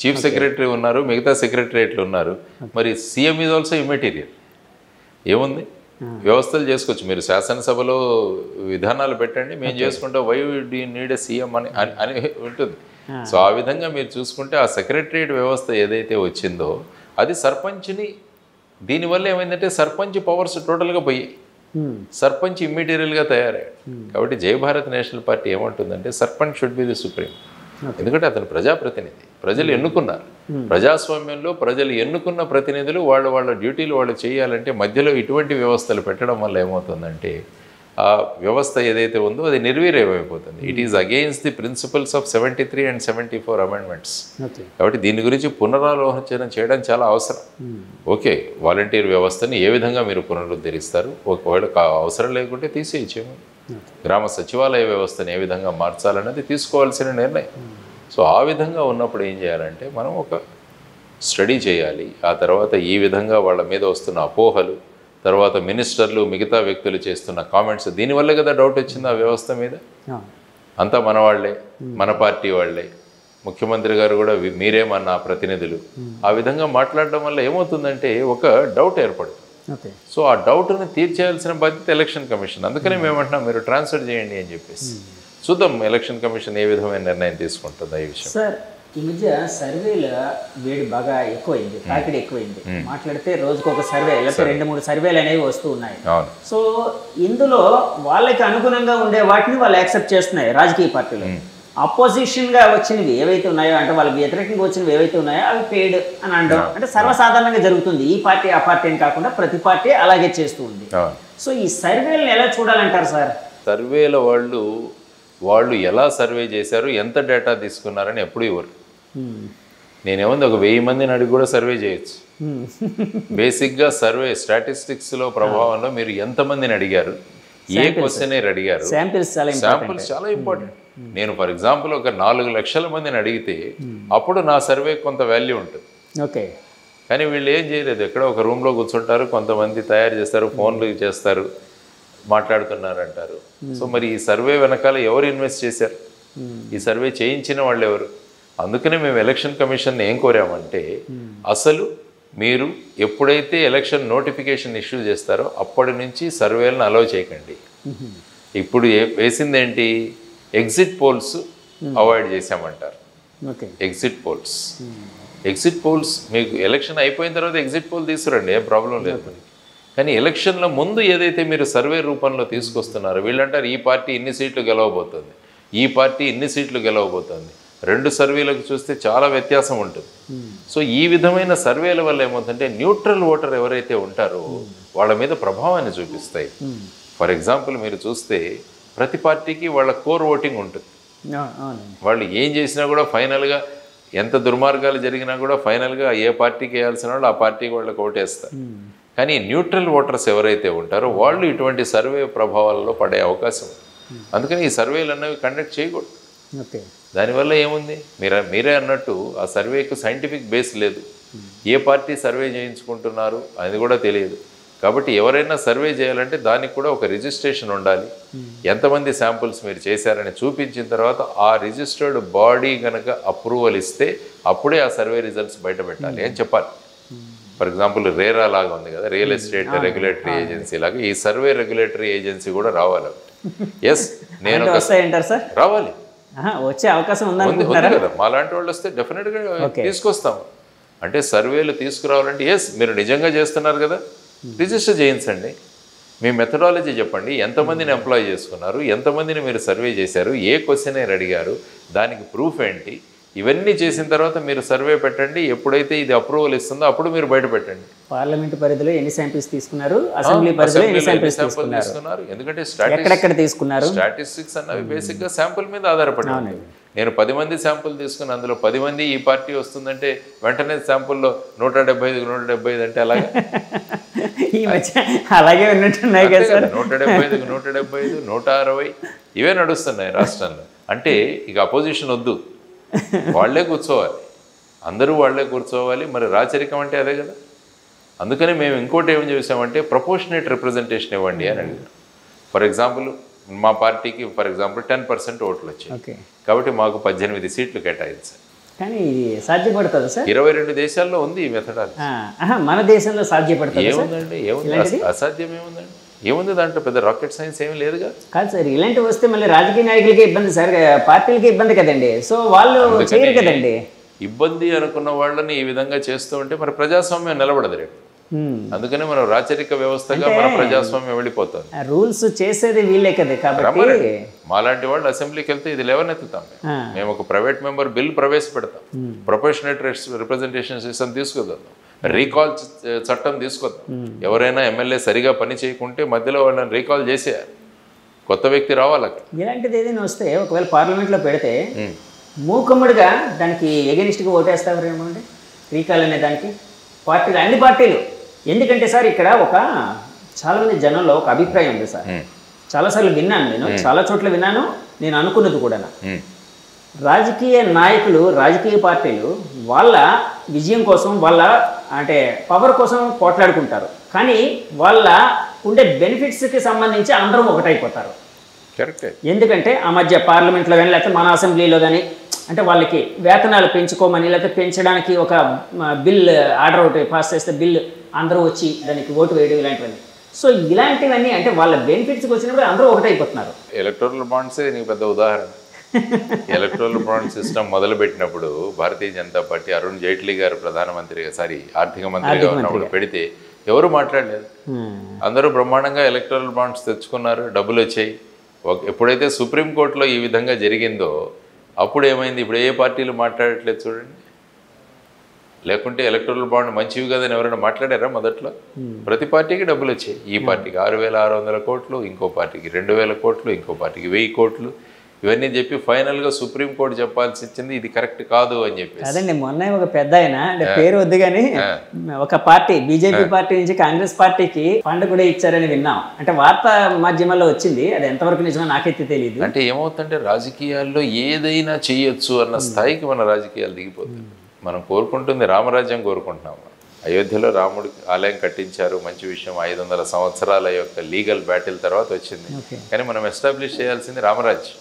చీఫ్ సెక్రటరీ ఉన్నారు, మిగతా సెక్రటరియట్లు ఉన్నారు. మరి సీఎం ఈజ్ ఆల్సో ఇమ్మెటీరియల్. ఏముంది, వ్యవస్థలు చేసుకోవచ్చు. మీరు శాసనసభలో విధానాలు పెట్టండి, మేము చేసుకుంటాం, why do you need a CM అని ఉంటుంది. సో ఆ విధంగా మీరు చూసుకుంటే ఆ సెక్రటరియట్ వ్యవస్థ ఏదైతే వచ్చిందో అది సర్పంచ్ని, దీనివల్ల ఏమైందంటే సర్పంచ్ పవర్స్ టోటల్గా పోయాయి. సర్పంచ్ ఇమ్మీడియట్గా తయారయ్యాడు. కాబట్టి జై భారత్ నేషనల్ పార్టీ ఏమంటుందంటే sarpanch should be the supreme. ఎందుకంటే అతను ప్రజాప్రతినిధి, ప్రజలు ఎన్నుకున్నారు. ప్రజాస్వామ్యంలో ప్రజలు ఎన్నుకున్న ప్రతినిధులు వాళ్ళ డ్యూటీలు వాళ్ళు చేయాలంటే మధ్యలో ఇటువంటి వ్యవస్థలు పెట్టడం వల్ల ఏమవుతుందంటే ఆ వ్యవస్థ ఏదైతే ఉందో అది నిర్వీర్యమైపోతుంది. It is against the principles of 73 and 74 amendments. కాబట్టి దీని గురించి పునరాలోచన చేయడం చాలా అవసరం. ఓకే, వాలంటీర్ వ్యవస్థని ఏ విధంగా మీరు పునరుద్ధరిస్తారు? ఒకవేళ అవసరం లేకుంటే తీసేయచ్చేమో. గ్రామ సచివాలయ వ్యవస్థను ఏ విధంగా మార్చాలన్నది తీసుకోవాల్సిన నిర్ణయం. సో ఆ విధంగా ఉన్నప్పుడు ఏం చేయాలంటే మనం ఒక స్టడీ చేయాలి. ఆ తర్వాత ఈ విధంగా వాళ్ళ మీద వస్తున్న అపోహలు, తర్వాత మినిస్టర్లు మిగతా వ్యక్తులు చేస్తున్న కామెంట్స్, దీనివల్లే కదా డౌట్ వచ్చింది ఆ వ్యవస్థ మీద. అంతా మన వాళ్ళే, మన పార్టీ వాళ్ళే, ముఖ్యమంత్రి గారు కూడా మీరేమన్నా ప్రతినిధులు, ఆ విధంగా మాట్లాడడం వల్ల ఏమవుతుందంటే ఒక డౌట్ ఏర్పడుతుంది. సో ఆ డౌట్ని తీర్చేయాల్సిన బాధ్యత ఎలక్షన్ కమిషన్. అందుకనే మేమంటున్నాం మీరు ట్రాన్స్ఫర్ చేయండి అని చెప్పేసి. చూద్దాం ఎలక్షన్ కమిషన్ ఏ విధమైన నిర్ణయం తీసుకుంటుందో ఈ విషయం. సార్, ఈ మధ్య సర్వేల వేడి బాగా ఎక్కువైంది, తాకిడి ఎక్కువైంది. మాట్లాడితే రోజుకు ఒక సర్వే, లేకపోతే 2-3 సర్వేలు అనేవి వస్తూ ఉన్నాయి. సో ఇందులో వాళ్ళకి అనుగుణంగా ఉండే వాటిని వాళ్ళు యాక్సెప్ట్ చేస్తున్నాయి రాజకీయ పార్టీలు. అపోజిషన్గా వచ్చినవి ఏవైతే ఉన్నాయో, అంటే వాళ్ళకి వ్యతిరేకంగా వచ్చినవి ఏవైతే ఉన్నాయో అవి పెయిడ్ అని అనడం అంటే సర్వసాధారణంగా జరుగుతుంది. ఈ పార్టీ ఆ పార్టీ అని కాకుండా ప్రతి పార్టీ అలాగే చేస్తూ ఉంది. సో ఈ సర్వేలను ఎలా చూడాలంటారు సార్? సర్వేల వాళ్ళు ఎలా సర్వే చేశారు, ఎంత డేటా తీసుకున్నారని ఎప్పుడు ఇవ్వరు. నేనేముంది ఒక 1000 మందిని అడిగి కూడా సర్వే చేయొచ్చు. బేసిక్గా సర్వే స్టాటిస్టిక్స్లో ప్రభావంలో మీరు ఎంతమందిని అడిగారు, ఏ క్వశ్చనర్ అడిగారు, శాంపిల్స్ చాలా ఇంపార్టెంట్. నేను ఫర్ ఎగ్జాంపుల్ ఒక 4 లక్షల మందిని అడిగితే అప్పుడు నా సర్వే కొంత వాల్యూ ఉంటుంది. ఓకే, కానీ వీళ్ళు ఏం చేయలేదు. ఎక్కడో ఒక రూమ్లో కూర్చుంటారు, కొంతమంది తయారు చేస్తారు, ఫోన్లు చేస్తారు, మాట్లాడుతున్నారు అంటారు. సో మరి ఈ సర్వే వెనకాల ఎవరు ఇన్వెస్ట్ చేశారు, ఈ సర్వే చేయించిన వాళ్ళు ఎవరు? అందుకనే మేము ఎలక్షన్ కమిషన్ ఏం కోరామంటే అసలు మీరు ఎప్పుడైతే ఎలక్షన్ నోటిఫికేషన్ ఇష్యూ చేస్తారో అప్పటి నుంచి సర్వేలను అలౌ చేయకండి. ఇప్పుడు వేసింది ఏంటి, ఎగ్జిట్ పోల్స్ అవాయిడ్ చేసామంటారు. ఎగ్జిట్ పోల్స్ మీకు ఎలక్షన్ అయిపోయిన తర్వాత ఎగ్జిట్ పోల్ తీసుకురండి, ఏం ప్రాబ్లం లేదు మనకి. కానీ ఎలక్షన్ల ముందు ఏదైతే మీరు సర్వే రూపంలో తీసుకొస్తున్నారో వీళ్ళంటారు ఈ పార్టీ ఇన్ని సీట్లు గెలవబోతుంది, ఈ పార్టీ ఇన్ని సీట్లు గెలవబోతుంది. 2 సర్వేలకు చూస్తే చాలా వ్యత్యాసం ఉంటుంది. సో ఈ విధమైన సర్వేల వల్ల ఏమవుతుందంటే న్యూట్రల్ ఓటర్ ఎవరైతే ఉంటారో వాళ్ళ మీద ప్రభావాన్ని చూపిస్తాయి. ఫర్ ఎగ్జాంపుల్ మీరు చూస్తే ప్రతి పార్టీకి వాళ్ళ కోర్ ఓటింగ్ ఉంటుంది. వాళ్ళు ఏం చేసినా కూడా ఫైనల్గా ఎంత దుర్మార్గాలు జరిగినా కూడా ఫైనల్గా ఏ పార్టీకి వేయాల్సిన వాళ్ళు ఆ పార్టీకి వాళ్ళకి ఓటేస్తారు. కానీ న్యూట్రల్ ఓటర్స్ ఎవరైతే ఉంటారో వాళ్ళు ఇటువంటి సర్వే ప్రభావాలలో పడే అవకాశం ఉంది. అందుకని ఈ సర్వేలు అన్నవి కండక్ట్ చేయకూడదు. దానివల్ల ఏముంది, మీరే అన్నట్టు ఆ సర్వేకు సైంటిఫిక్ బేస్ లేదు. ఏ పార్టీ సర్వే చేయించుకుంటున్నారు అది కూడా తెలియదు. కాబట్టి ఎవరైనా సర్వే చేయాలంటే దానికి కూడా ఒక రిజిస్ట్రేషన్ ఉండాలి. ఎంతమంది శాంపుల్స్ మీరు చేశారని చూపించిన తర్వాత ఆ రిజిస్టర్డ్ బాడీ కనుక అప్రూవల్ ఇస్తే అప్పుడే ఆ సర్వే రిజల్ట్స్ బయట పెట్టాలి అని చెప్పాలి. ఫర్ ఎగ్జాంపుల్ రేరా లాగా ఉంది కదా, రియల్ ఎస్టేట్ రెగ్యులేటరీ ఏజెన్సీ లాగా ఈ సర్వే రెగ్యులేటరీ ఏజెన్సీ కూడా రావాలి. ఎస్, నేను రావాలి, వచ్చే అవకాశం ఉంది కదా. మా లాంటి వాళ్ళు వస్తే డెఫినెట్గా తీసుకొస్తాము. అంటే సర్వేలు తీసుకురావాలంటే ఎస్ మీరు నిజంగా చేస్తున్నారు కదా, రిజిస్టర్ చేయించండి, మీ మెథడాలజీ చెప్పండి, ఎంతమందిని ఎంప్లాయ్ చేసుకున్నారు, ఎంతమందిని మీరు సర్వే చేశారు, ఏ క్వశ్చనర్ అడిగారు, దానికి ప్రూఫ్ ఏంటి, ఇవన్నీ చేసిన తర్వాత మీరు సర్వే పెట్టండి. ఎప్పుడైతే ఇది అప్రూవల్ ఇస్తుందో అప్పుడు మీరు బయట పెట్టండి. పార్లమెంట్ పరిధిలో ఎన్ని శాంపిల్స్ తీసుకున్నారు, అసెంబ్లీ పరిధిలో ఎన్ని శాంపిల్స్ తీసుకున్నారు, ఎందుకంటే స్టాటిస్టిక్స్ అన్నవి బేసిక్గా శాంపుల్ మీద ఆధారపడి ఉంటుంది. నేను 10 మంది శాంపుల్ తీసుకుని అందులో 10 మంది ఈ పార్టీ వస్తుందంటే వెంటనే శాంపుల్లో 175 అంటే అలాగే అలాగే ఉన్నట్టున్నాయి కదా సార్. 175 160 ఇవే నడుస్తున్నాయి రాష్ట్రంలో. అంటే ఇక అపోజిషన్ వద్దు, వాళ్లే కూర్చోవాలి, అందరూ వాళ్లే కూర్చోవాలి. మరి రాచరికం అంటే అదే కదా. అందుకని మేము ఇంకోటి ఏం చేసామంటే ప్రపోర్షనేట్ రిప్రజెంటేషన్ ఇవ్వండి అని అడిగారు. ఫర్ ఎగ్జాంపుల్ మా పార్టీకి 10% ఓట్లు వచ్చాయి కాబట్టి మాకు 18 సీట్లు కేటాయించారు. కానీ ఇది సాధ్యపడుతుంది సార్? 22 దేశాల్లో ఉంది ఈ మెథడాలజీ. మన దేశంలో సాధ్యపడుతుంది? ఏముందండి, అసాధ్యం ఏముందండి, ఏముంది దాంట్లో, పెద్ద రాకెట్ సైన్స్ ఏమీ లేదుగా. కాదు సార్, ఇలాంటివి వస్తే మళ్ళీ రాజకీయ నాయకులకి ఇబ్బంది సార్, పార్టీలకి ఇబ్బంది కదండి. సో వాళ్ళు చేయరు కదండి. ఇబ్బంది అనుకున్న వాళ్ళని ఈ విధంగా చేస్తూ ఉంటే మరి ప్రజాస్వామ్యం నిలబడదు రేపు. అందుకనే మనం రాచరిక వ్యవస్థగా మన ప్రజాస్వామ్యం వెళ్ళిపోతుంది. రూల్స్ చేసేది వీళ్ళే కదా, కాబట్టి మాలాంటి వాళ్ళు అసెంబ్లీకి వెళ్తే ఇది లేవనెత్తుతాం. మేము ఒక ప్రైవేట్ మెంబర్ బిల్ ప్రవేశపెడతాం, ప్రొఫెషనల్ రిప్రజెంటేషన్ సిస్టమ్ తీసుకొద్దాం, రీకాల్ చట్టం తీసుకొద్దాం. ఎవరైనా ఎమ్మెల్యే సరిగా పని చేయకుంటే మధ్యలో వాళ్ళని రీకాల్ చేసేయాలి, కొత్త వ్యక్తి రావాలి. ఇలాంటిది ఏదైనా వస్తే ఒకవేళ పార్లమెంట్లో పెడితే మూకమ్ముడిగా దానికి ఎగెనిస్ట్గా ఓటేస్తారు ఏమంటే రీకాల్ అనే దానికి పార్టీలు, అన్ని పార్టీలు. ఎందుకంటే సార్ ఇక్కడ చాలామంది జనంలో ఒక అభిప్రాయం ఉంది సార్, చాలాసార్లు విన్నాను, నేను చాలా చోట్ల విన్నాను, నేను అనుకున్నది కూడా. రాజకీయ నాయకులు, రాజకీయ పార్టీలు వాళ్ళ విజయం కోసం, వాళ్ళ అంటే పవర్ కోసం పోట్లాడుకుంటారు, కానీ వాళ్ళ ఉండే బెనిఫిట్స్కి సంబంధించి అందరం ఒకటైపోతారు. కరెక్టే. ఎందుకంటే ఆ మధ్య పార్లమెంట్లో కానీ లేకపోతే మన అసెంబ్లీలో కానీ అంటే వాళ్ళకి వేతనాలు పెంచుకోమని లేకపోతే పెంచడానికి ఒక బిల్ ఆర్డర్ ఒకటి పాస్ చేస్తే బిల్ అందరూ వచ్చి దానికి ఓటు వేయడం ఇలాంటివన్నీ. సో ఇలాంటివన్నీ అంటే వాళ్ళ బెనిఫిట్స్కి వచ్చినప్పుడు అందరూ ఒకటైపోతున్నారు. ఎలక్టోరల్ బాండ్సే నీకు పెద్ద ఉదాహరణ. ఎలక్టోరల్ బాండ్ సిస్టమ్ మొదలుపెట్టినప్పుడు భారతీయ జనతా పార్టీ అరుణ్ జైట్లీ గారు ప్రధానమంత్రిగా ఆర్థిక మంత్రిగా ఉన్నప్పుడు పెడితే ఎవరు మాట్లాడలేదు. అందరూ బ్రహ్మాండంగా ఎలక్టోరల్ బాండ్స్ తెచ్చుకున్నారు, డబ్బులు వచ్చాయి. ఎప్పుడైతే సుప్రీంకోర్టులో ఈ విధంగా జరిగిందో అప్పుడు ఏమైంది? ఇప్పుడు ఏ పార్టీలు మాట్లాడట్లేదు చూడండి. లేకుంటే ఎలక్టోరల్ బాండ్ మంచివి కదని ఎవరైనా మాట్లాడారా? మొదట్లో ప్రతి పార్టీకి డబ్బులు వచ్చాయి. ఈ పార్టీకి 6,600 కోట్లు, ఇంకో పార్టీకి 2,000 కోట్లు, ఇంకో పార్టీకి 1000 కోట్లు. ఇవన్నీ చెప్పి ఫైనల్గా సుప్రీంకోర్టు చెప్పాల్సి వచ్చింది ఇది కరెక్ట్ కాదు అని చెప్పి. అదండి, మొన్న ఒక పెద్ద ఆయన అంటే పేరు వద్దు కానీ ఒక పార్టీ బీజేపీ పార్టీ నుంచి కాంగ్రెస్ పార్టీకి ఫండ్ కూడా ఇచ్చారని విన్నాం. అంటే వార్తా మాధ్యమాల్లో వచ్చింది, అది ఎంతవరకు నిజమో నాకైతే తెలియదు. అంటే ఏమవుతుందంటే రాజకీయాల్లో ఏదైనా చేయొచ్చు అన్న స్థాయికి మన రాజకీయాలు దిగిపోతుంది. మనం కోరుకుంటుంది రామరాజ్యం కోరుకుంటున్నాం. అయోధ్యలో రాముడికి ఆలయం కట్టించారు, మంచి విషయం. 500 సంవత్సరాల యొక్క లీగల్ బ్యాటిల్ తర్వాత వచ్చింది. కానీ మనం ఎస్టాబ్లిష్ చేయాల్సింది రామరాజ్యం.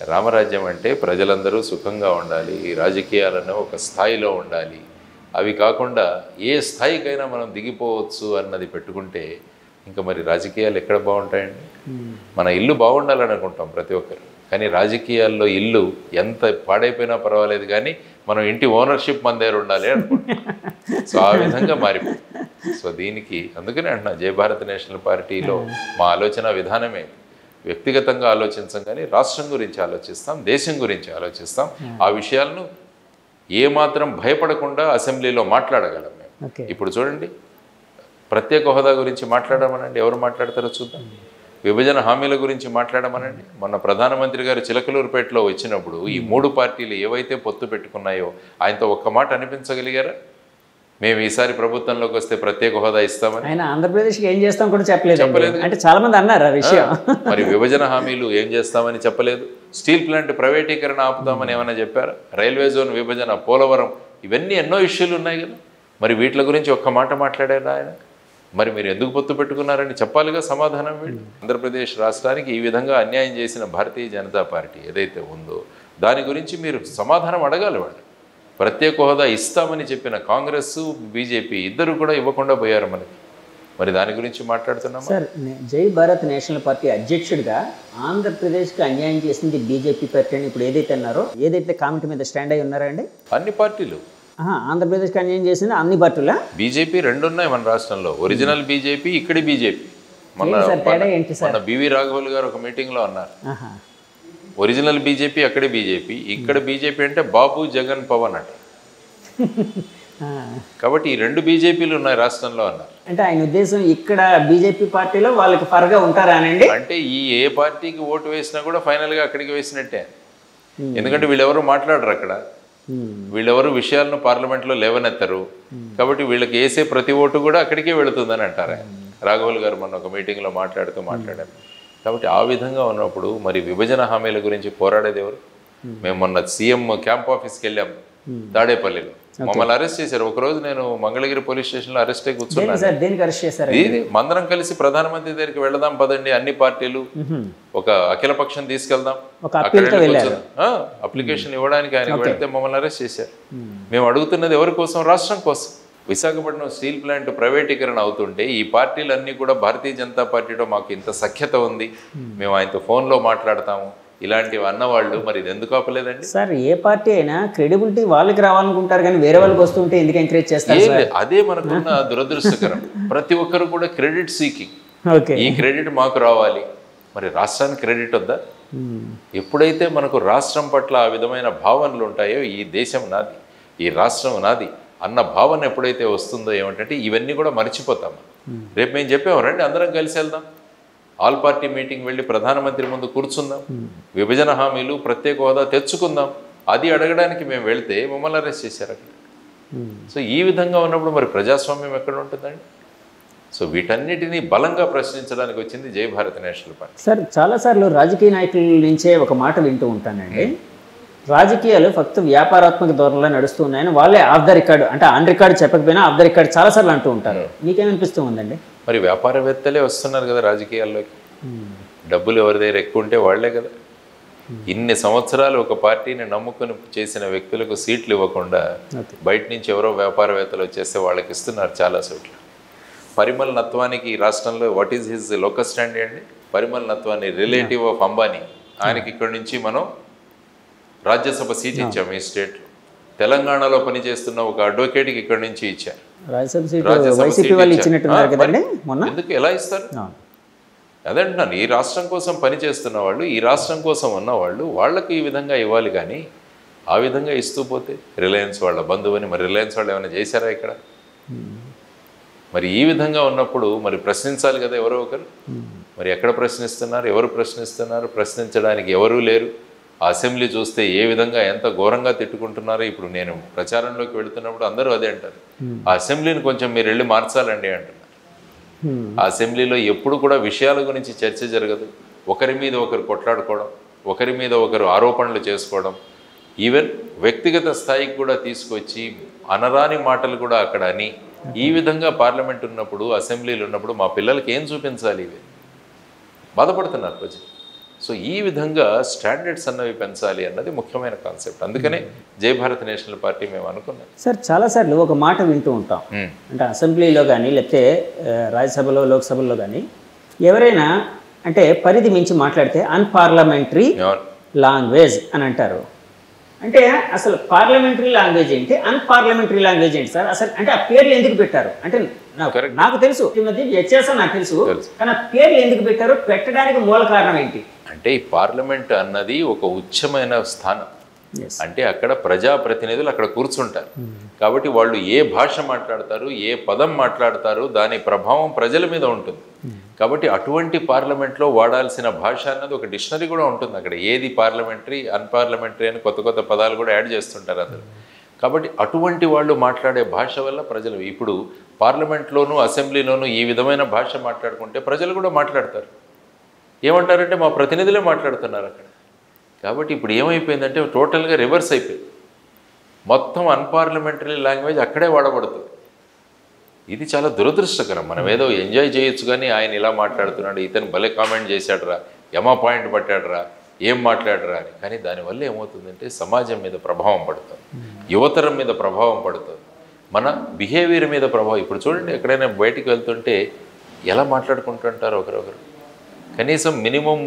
రామరాజ్యం అంటే ప్రజలందరూ సుఖంగా ఉండాలి, రాజకీయాలను ఒక స్థాయిలో ఉండాలి. అవి కాకుండా ఏ స్థాయికైనా మనం దిగిపోవచ్చు అన్నది పెట్టుకుంటే ఇంకా మరి రాజకీయాలు ఎక్కడ బాగుంటాయండి? మన ఇల్లు బాగుండాలని అనుకుంటాం ప్రతి ఒక్కరు, కానీ రాజకీయాల్లో ఇల్లు ఎంత పాడైపోయినా పర్వాలేదు కానీ మనం ఇంటి ఓనర్షిప్ మన దగ్గర ఉండాలి అనుకుంటాం. సో ఆ విధంగా మారిపోయింది. సో దీనికి అందుకనే అంటున్నా, జై భారత్ నేషనల్ పార్టీలో మా ఆలోచన విధానమే వ్యక్తిగతంగా ఆలోచించం కానీ రాష్ట్రం గురించి ఆలోచిస్తాం, దేశం గురించి ఆలోచిస్తాం. ఆ విషయాలను ఏమాత్రం భయపడకుండా అసెంబ్లీలో మాట్లాడగలం మేము. ఇప్పుడు చూడండి, ప్రత్యేక హోదా గురించి మాట్లాడమనండి, ఎవరు మాట్లాడతారో చూద్దాం. విభజన హామీల గురించి మాట్లాడమనండి. మొన్న ప్రధానమంత్రి గారు చిలకలూరుపేటలో వచ్చినప్పుడు ఈ 3 పార్టీలు ఏవైతే పొత్తు పెట్టుకున్నాయో ఆయనతో ఒక్క మాట అనిపించగలిగారా? మేము ఈసారి ప్రభుత్వంలోకి వస్తే ప్రత్యేక హోదా ఇస్తామని. ఆయన ఆంధ్రప్రదేశ్కి ఏం చేస్తాం కూడా చెప్పలేదు. అంటే చాలా మంది అన్నారు ఆ విషయం. మరి విభజన హామీలు ఏం చేస్తామని చెప్పలేదు. స్టీల్ ప్లాంట్ ప్రైవేటీకరణ ఆపుతామని ఏమైనా చెప్పారా? రైల్వే జోన్ విభజన, పోలవరం, ఇవన్నీ ఎన్నో ఇష్యూలు ఉన్నాయి కదా. మరి వీటి గురించి ఒక్క మాట మాట్లాడారు ఆయన? మరి మీరు ఎందుకు పొత్తు పెట్టుకున్నారని చెప్పాలిగా సమాధానం వీళ్ళు. ఆంధ్రప్రదేశ్ రాష్ట్రానికి ఈ విధంగా అన్యాయం చేసిన భారతీయ జనతా పార్టీ ఏదైతే ఉందో దాని గురించి మీరు సమాధానం అడగాలి వాళ్ళు. ప్రత్యేక హోదా ఇస్తామని చెప్పిన కాంగ్రెస్, బీజేపీ ఇద్దరు కూడా ఇవ్వకుండా పోయారు మనకి. మరి దాని గురించి మాట్లాడుతున్నాం సార్. జై భారత్ నేషనల్ పార్టీ అధ్యక్షుడిగా ఆంధ్రప్రదేశ్కి అన్యాయం చేసింది బీజేపీ పార్టీ అని ఇప్పుడు ఏదైతే అన్నారో, ఏదైతే కామెంట్ మీద స్టాండ్ అయి ఉన్నారా అండి? అన్ని పార్టీలు. ఆంధ్రప్రదేశ్కి అన్యాయం చేసింది అన్ని పార్టీలా? బీజేపీ 2 ఉన్నాయి మన రాష్ట్రంలో, ఒరిజినల్ బీజేపీ, ఇక్కడి బీజేపీ. మొన్న బివి రాఘవులు గారు ఒక మీటింగ్లో అన్నారు, ఒరిజినల్ బీజేపీ అక్కడే బీజేపీ, ఇక్కడ బీజేపీ అంటే బాబు, జగన్, పవన్ అట. కాబట్టి ఈ 2 బీజేపీలు ఉన్నాయి రాష్ట్రంలో అన్నారు. అంటే ఆయన ఉద్దేశం ఇక్కడ బీజేపీ పార్టీలో వాళ్ళకి ఫర్గా ఉంటారా అనండి? అంటే ఈ ఏ పార్టీకి ఓటు వేసినా కూడా ఫైనల్గా అక్కడికి వేసినట్టే. ఎందుకంటే వీళ్ళెవరు మాట్లాడరు అక్కడ, వీళ్ళెవరు విషయాలను పార్లమెంట్లో లేవనెత్తరు. కాబట్టి వీళ్ళకి వేసే ప్రతి ఓటు కూడా అక్కడికే వెళుతుందని అంటారు. రాఘవులు గారు మొన్న ఒక మీటింగ్లో మాట్లాడారు. కాబట్టి ఆ విధంగా ఉన్నప్పుడు మరి విభజన హామీల గురించి పోరాడేది ఎవరు? మేము మొన్న సీఎం క్యాంప్ ఆఫీస్కి వెళ్ళాం తాడేపల్లిలో, మమ్మల్ని అరెస్ట్ చేశారు. ఒకరోజు నేను మంగళగిరి పోలీస్ స్టేషన్లో అరెస్ట్ అయి కూర్చున్నాను. మందరం కలిసి ప్రధానమంత్రి దగ్గరికి వెళదాం పదండి, అన్ని పార్టీలు ఒక అఖిలపక్షం తీసుకెళ్దాం, అప్లికేషన్ ఇవ్వడానికి ఆయన వెళితే మమ్మల్ని అరెస్ట్ చేశారు. మేము అడుగుతున్నది ఎవరి కోసం? రాష్ట్రం కోసం. విశాఖపట్నం స్టీల్ ప్లాంట్ ప్రైవేటీకరణ అవుతుంటే ఈ పార్టీలన్నీ కూడా భారతీయ జనతా పార్టీలో మాకు ఇంత సఖ్యత ఉంది, మేము ఆయనతో ఫోన్లో మాట్లాడతాము, ఇలాంటివి అన్నవాళ్ళు మరి ఇది ఎందుకు ఆపలేదండి? సార్ ఏ పార్టీ అయినా క్రెడిబిలిటీ వాళ్ళకి రావాలనుకుంటారు కానీ వేరే వాళ్ళకి వస్తుంటే ఎందుకు ఎంకరేజ్ చేస్తారు? అదే మనకున్న దురదృష్టకరం. ప్రతి ఒక్కరు కూడా క్రెడిట్ సీకింగ్. ఓకే, ఈ క్రెడిట్ మాకు రావాలి. మరి రాష్ట్రానికి క్రెడిట్ వద్దా? ఎప్పుడైతే మనకు రాష్ట్రం పట్ల ఆ విధమైన భావనలు ఉంటాయో, ఈ దేశం నాది, ఈ రాష్ట్రం నాది అన్న భావన ఎప్పుడైతే వస్తుందో ఏమంటే ఇవన్నీ కూడా మర్చిపోతాము. రేపు మేము చెప్పాము, రండి అందరం కలిసి వెళ్దాం, ఆల్ పార్టీ మీటింగ్ వెళ్ళి ప్రధానమంత్రి ముందు కూర్చుందాం, విభజన హామీలు ప్రత్యేక హోదా తెచ్చుకుందాం, అది అడగడానికి మేము వెళ్తే మమ్మల్ని అరెస్ట్ చేశారు అక్కడ. సో ఈ విధంగా ఉన్నప్పుడు మరి ప్రజాస్వామ్యం ఎక్కడ ఉంటుందండి? సో వీటన్నిటినీ బలంగా ప్రశ్నించడానికి వచ్చింది జై భారత్ నేషనల్ పార్టీ. సార్ చాలాసార్లు రాజకీయ నాయకుల నుంచే ఒక మాట వింటూ ఉంటానండి, రాజకీయాలు ఫక్త్ వ్యాపారాత్మక ధోరణిలో నడుస్తూ ఉన్నాయని వాళ్ళే ఆఫ్ ద రికార్డు, అంటే ఆన్ రికార్డు చెప్పకపోయినా ఆఫ్ ద రికార్డు చాలాసార్లు అంటూ ఉంటారు. మీకేమనిపిస్తూ ఉందండి? మరి వ్యాపారవేత్తలే వస్తున్నారు కదా రాజకీయాల్లోకి. డబ్బులు ఎవరి దగ్గర ఎక్కువ ఉంటే వాళ్లే కదా. ఇన్ని సంవత్సరాలు ఒక పార్టీని నమ్ముకుని చేసిన వ్యక్తులకు సీట్లు ఇవ్వకుండా బయట నుంచి ఎవరో వ్యాపారవేత్తలు వచ్చేస్తే వాళ్ళకి ఇస్తున్నారు చాలా చోట్ల. పరిమళ నత్వానికి ఈ రాష్ట్రంలో what is his locus stand అండి? పరిమళ నత్వాన్ని రిలేటివ్ ఆఫ్ అంబానీ, ఆయనకి ఇక్కడి నుంచి మనం రాజ్యసభ సీట్ ఇచ్చాము ఈ స్టేట్లో. తెలంగాణలో పనిచేస్తున్న ఒక అడ్వకేట్కి ఇక్కడి నుంచి ఇచ్చారు రాజ్యసభ సీట్. ఎందుకు ఎలా ఇస్తారు? అదే అంటున్నాను, ఈ రాష్ట్రం కోసం పనిచేస్తున్న వాళ్ళు, ఈ రాష్ట్రం కోసం ఉన్నవాళ్ళు, వాళ్ళకి ఈ విధంగా ఇవ్వాలి. కానీ ఆ విధంగా ఇస్తూ పోతే రిలయన్స్ వాళ్ళ బంధువుని, మరి రిలయన్స్ వాళ్ళు ఏమైనా చేశారా ఇక్కడ? మరి ఈ విధంగా ఉన్నప్పుడు మరి ప్రశ్నించాలి కదా ఎవరో ఒకరు. మరి ఎక్కడ ప్రశ్నిస్తున్నారు, ఎవరు ప్రశ్నిస్తున్నారు? ప్రశ్నించడానికి ఎవరూ లేరు. ఆ అసెంబ్లీ చూస్తే ఏ విధంగా ఎంత ఘోరంగా తిట్టుకుంటున్నారో. ఇప్పుడు నేను ప్రచారంలోకి వెళుతున్నప్పుడు అందరూ అదే అంటారు, ఆ అసెంబ్లీని కొంచెం మీరు వెళ్ళి మార్చాలండి అంటున్నారు. ఆ అసెంబ్లీలో ఎప్పుడు కూడా విషయాల గురించి చర్చ జరగదు. ఒకరి మీద ఒకరు కొట్లాడుకోవడం, ఒకరి మీద ఒకరు ఆరోపణలు చేసుకోవడం, ఈవెన్ వ్యక్తిగత స్థాయికి కూడా తీసుకొచ్చి అనరాని మాటలు కూడా అక్కడ అని, ఈ విధంగా పార్లమెంట్ ఉన్నప్పుడు, అసెంబ్లీలు ఉన్నప్పుడు మా పిల్లలకి ఏం చూపించాలి? ఇవి బాధపడుతున్నారు ప్రజలు. సో ఈ విధంగా స్టాండర్డ్స్ అన్నవి పెంచాలి అన్నది ముఖ్యమైన కాన్సెప్ట్. అందుకనే జై భారత్ నేషనల్ పార్టీ మేము అనుకున్నాం. సార్ చాలాసార్లు ఒక మాట వింటూ ఉంటాం, అంటే అసెంబ్లీలో కానీ లేకపోతే రాజ్యసభలో, లోక్సభలో కానీ ఎవరైనా అంటే పరిధి మించి మాట్లాడితే అన్పార్లమెంటరీ లాంగ్వేజ్ అని అంటారు. అంటే అసలు పార్లమెంటరీ లాంగ్వేజ్ ఏంటి, అన్పార్లమెంటరీ లాంగ్వేజ్ ఏంటి సార్? అసలు అంటే ఆ పేర్లు ఎందుకు పెట్టారు? అంటే నాకు తెలుసు ఈ మధ్య వ్యత్యాసం నాకు తెలుసు, కానీ ఆ పేర్లు ఎందుకు పెట్టారు, పెట్టడానికి మూల కారణం ఏంటి? అంటే ఈ పార్లమెంట్ అన్నది ఒక ఉచ్చమైన స్థానం. అంటే అక్కడ ప్రజాప్రతినిధులు అక్కడ కూర్చుంటారు. కాబట్టి వాళ్ళు ఏ భాష మాట్లాడతారు, ఏ పదం మాట్లాడతారు, దాని ప్రభావం ప్రజల మీద ఉంటుంది. కాబట్టి అటువంటి పార్లమెంట్లో వాడాల్సిన భాష అన్నది ఒక డిక్షనరీ కూడా ఉంటుంది. అక్కడ ఏది పార్లమెంటరీ, అన్పార్లమెంటరీ అని కొత్త కొత్త పదాలు కూడా యాడ్ చేస్తుంటారు అందరూ. కాబట్టి అటువంటి వాళ్ళు మాట్లాడే భాష వల్ల ప్రజలు ఇప్పుడు పార్లమెంట్లోనూ అసెంబ్లీలోనూ ఈ విధమైన భాష మాట్లాడుకుంటే ప్రజలు కూడా మాట్లాడతారు. ఏమంటారంటే మా ప్రతినిధులే మాట్లాడుతున్నారు అక్కడ. కాబట్టి ఇప్పుడు ఏమైపోయిందంటే టోటల్గా రివర్స్ అయిపోయింది. మొత్తం అన్పార్లమెంటరీ లాంగ్వేజ్ అక్కడే వాడబడుతుంది. ఇది చాలా దురదృష్టకరం. మనం ఏదో ఎంజాయ్ చేయొచ్చు కానీ ఆయన ఇలా మాట్లాడుతున్నాడు, ఇతను భలే కామెంట్ చేశాడరా, యమా పాయింట్ పట్టాడరా, ఏం మాట్లాడరా అని. కానీ దానివల్ల ఏమవుతుందంటే సమాజం మీద ప్రభావం పడుతుంది, యువతరం మీద ప్రభావం పడుతుంది, మన బిహేవియర్ మీద ప్రభావం. ఇప్పుడు చూడండి, ఎక్కడైనా బయటికి వెళ్తుంటే ఎలా మాట్లాడుకుంటుంటారు ఒకరొకరు. కనీసం మినిమం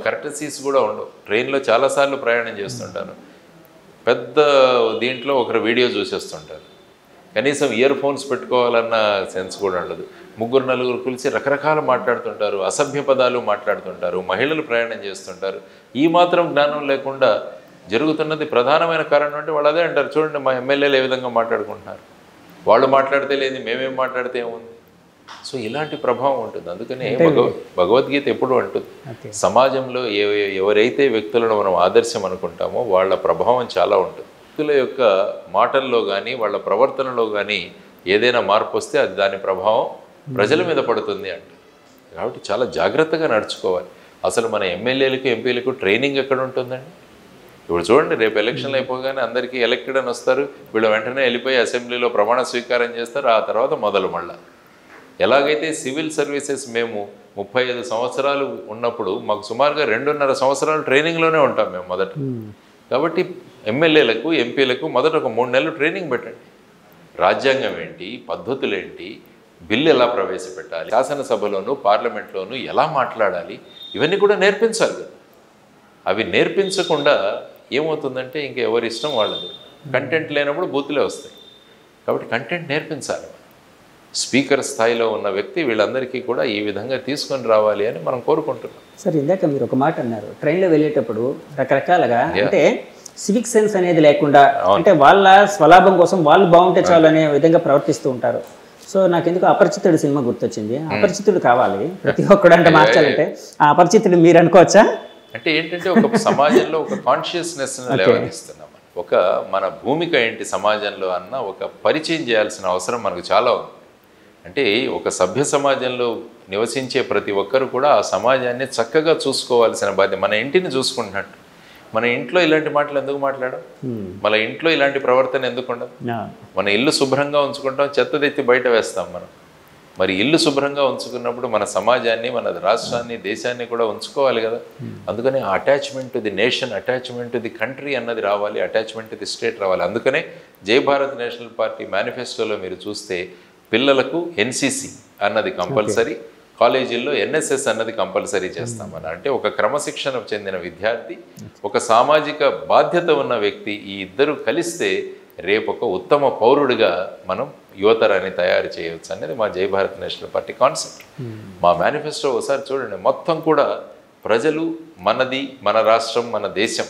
కర్టసీస్ కూడా ఉండవు. ట్రైన్లో చాలాసార్లు ప్రయాణం చేస్తుంటాను, పెద్ద దీంట్లో ఒకరు వీడియో చూసేస్తుంటారు. కనీసం ఇయర్ ఫోన్స్ పెట్టుకోవాలన్న సెన్స్ కూడా ఉండదు. ముగ్గురు నలుగురు కలిసి రకరకాలు మాట్లాడుతుంటారు, అసభ్య పదాలు మాట్లాడుతుంటారు, మహిళలు ప్రయాణం చేస్తుంటారు. ఈ మాత్రం జ్ఞానం లేకుండా జరుగుతున్నది ప్రధానమైన కారణం అంటే వాళ్ళు అదే అంటారు, చూడండి మా ఎమ్మెల్యేలు ఏ విధంగా మాట్లాడుకుంటున్నారు, వాళ్ళు మాట్లాడితే లేదు మేమేం మాట్లాడితే ఏముంది. సో ఇలాంటి ప్రభావం ఉంటుంది. అందుకనే భగవద్గీత ఎప్పుడు అంటుంది, సమాజంలో ఎవరైతే వ్యక్తులను మనం ఆదర్శం అనుకుంటామో వాళ్ళ ప్రభావం చాలా ఉంటుంది. వ్యక్తుల యొక్క మాటల్లో కానీ వాళ్ళ ప్రవర్తనలో కానీ ఏదైనా మార్పు వస్తే అది దాని ప్రభావం ప్రజల మీద పడుతుంది అంట. కాబట్టి చాలా జాగ్రత్తగా నడుచుకోవాలి. అసలు మన ఎమ్మెల్యేలకు, ఎంపీలకు ట్రైనింగ్ ఎక్కడ ఉంటుందండి? ఇప్పుడు చూడండి, రేపు ఎలక్షన్లు అయిపోగానే అందరికీ ఎలక్టెడ్ అని వస్తారు, వీళ్ళు వెంటనే వెళ్ళిపోయి అసెంబ్లీలో ప్రమాణ స్వీకారం చేస్తారు, ఆ తర్వాత మొదలు మళ్ళా. ఎలాగైతే సివిల్ సర్వీసెస్ మేము 35 సంవత్సరాలు ఉన్నప్పుడు మాకు సుమారుగా 2.5 సంవత్సరాలు ట్రైనింగ్లోనే ఉంటాం మేము మొదట. కాబట్టి ఎమ్మెల్యేలకు, ఎంపీలకు మొదట ఒక 3 నెలలు ట్రైనింగ్ పెట్టండి. రాజ్యాంగం ఏంటి, పద్ధతులు ఏంటి, బిల్లు ఎలా ప్రవేశపెట్టాలి, శాసనసభలోను పార్లమెంట్లోనూ ఎలా మాట్లాడాలి, ఇవన్నీ కూడా నేర్పించాలి కదా. అవి నేర్పించకుండా ఏమవుతుందంటే ఇంకా ఎవరి ఇష్టం వాళ్ళది. కంటెంట్ లేనప్పుడు బూతులే వస్తాయి. కాబట్టి కంటెంట్ నేర్పించాలి. స్పీకర్ స్థాయిలో ఉన్న వ్యక్తి వీళ్ళందరికీ కూడా ఈ విధంగా తీసుకొని రావాలి అని మనం కోరుకుంటున్నాం. సార్ ఇందాక మీరు ఒక మాట అన్నారు, ట్రైన్లో వెళ్ళేటప్పుడు రకరకాలుగా అంటే సివిక్ సెన్స్ అనేది లేకుండా అంటే వాళ్ళ స్వలాభం కోసం వాళ్ళు బాగుంటే చాలు అనే విధంగా ప్రవర్తిస్తూ ఉంటారు. సో నాకు ఎందుకు అపరిచితుడు సినిమా గుర్తొచ్చింది. అపరిచితుడు కావాలి ప్రతి ఒక్కడు అంటే మార్చాలంటే ఆ అపరిచితుడు మీరు అనుకోవచ్చా? అంటే ఏంటంటే ఒక సమాజంలో ఒక కాన్షియస్నెస్ లేవనిస్తున్నాం. ఒక మన భూమిక ఏంటి సమాజంలో అన్న ఒక పరిచయం చేయాల్సిన అవసరం మనకు చాలా ఉంది. అంటే ఒక సభ్య సమాజంలో నివసించే ప్రతి ఒక్కరు కూడా ఆ సమాజాన్ని చక్కగా చూసుకోవాల్సిన బాధ్యత. మన ఇంటిని చూసుకుంటున్నట్టు మన ఇంట్లో ఇలాంటి మాటలు ఎందుకు మాట్లాడడం, మన ఇంట్లో ఇలాంటి ప్రవర్తన ఎందుకు ఉండదు? మన ఇల్లు శుభ్రంగా ఉంచుకుంటాం, చెత్త తెచ్చి బయట వేస్తాం మనం. మరి ఇల్లు శుభ్రంగా ఉంచుకున్నప్పుడు మన సమాజాన్ని, మన రాష్ట్రాన్ని, దేశాన్ని కూడా ఉంచుకోవాలి కదా. అందుకని attachment to the nation, attachment to the country అన్నది రావాలి, అటాచ్మెంట్ టు ది స్టేట్ రావాలి. అందుకనే జై భారత్ నేషనల్ పార్టీ మేనిఫెస్టోలో మీరు చూస్తే పిల్లలకు ఎన్సీసీ అన్నది కంపల్సరీ, కాలేజీల్లో ఎన్ఎస్ఎస్ అన్నది కంపల్సరీ చేస్తామని. అంటే ఒక క్రమశిక్షణ చెందిన విద్యార్థి, ఒక సామాజిక బాధ్యత ఉన్న వ్యక్తి, ఈ ఇద్దరు కలిస్తే రేపు ఒక ఉత్తమ పౌరుడిగా మనం యువతరాన్ని తయారు చేయవచ్చు అనేది మా జై భారత్ నేషనల్ పార్టీ కాన్సెప్ట్. మా మేనిఫెస్టో ఒకసారి చూడండి, మొత్తం కూడా ప్రజలు మనది, మన రాష్ట్రం, మన దేశం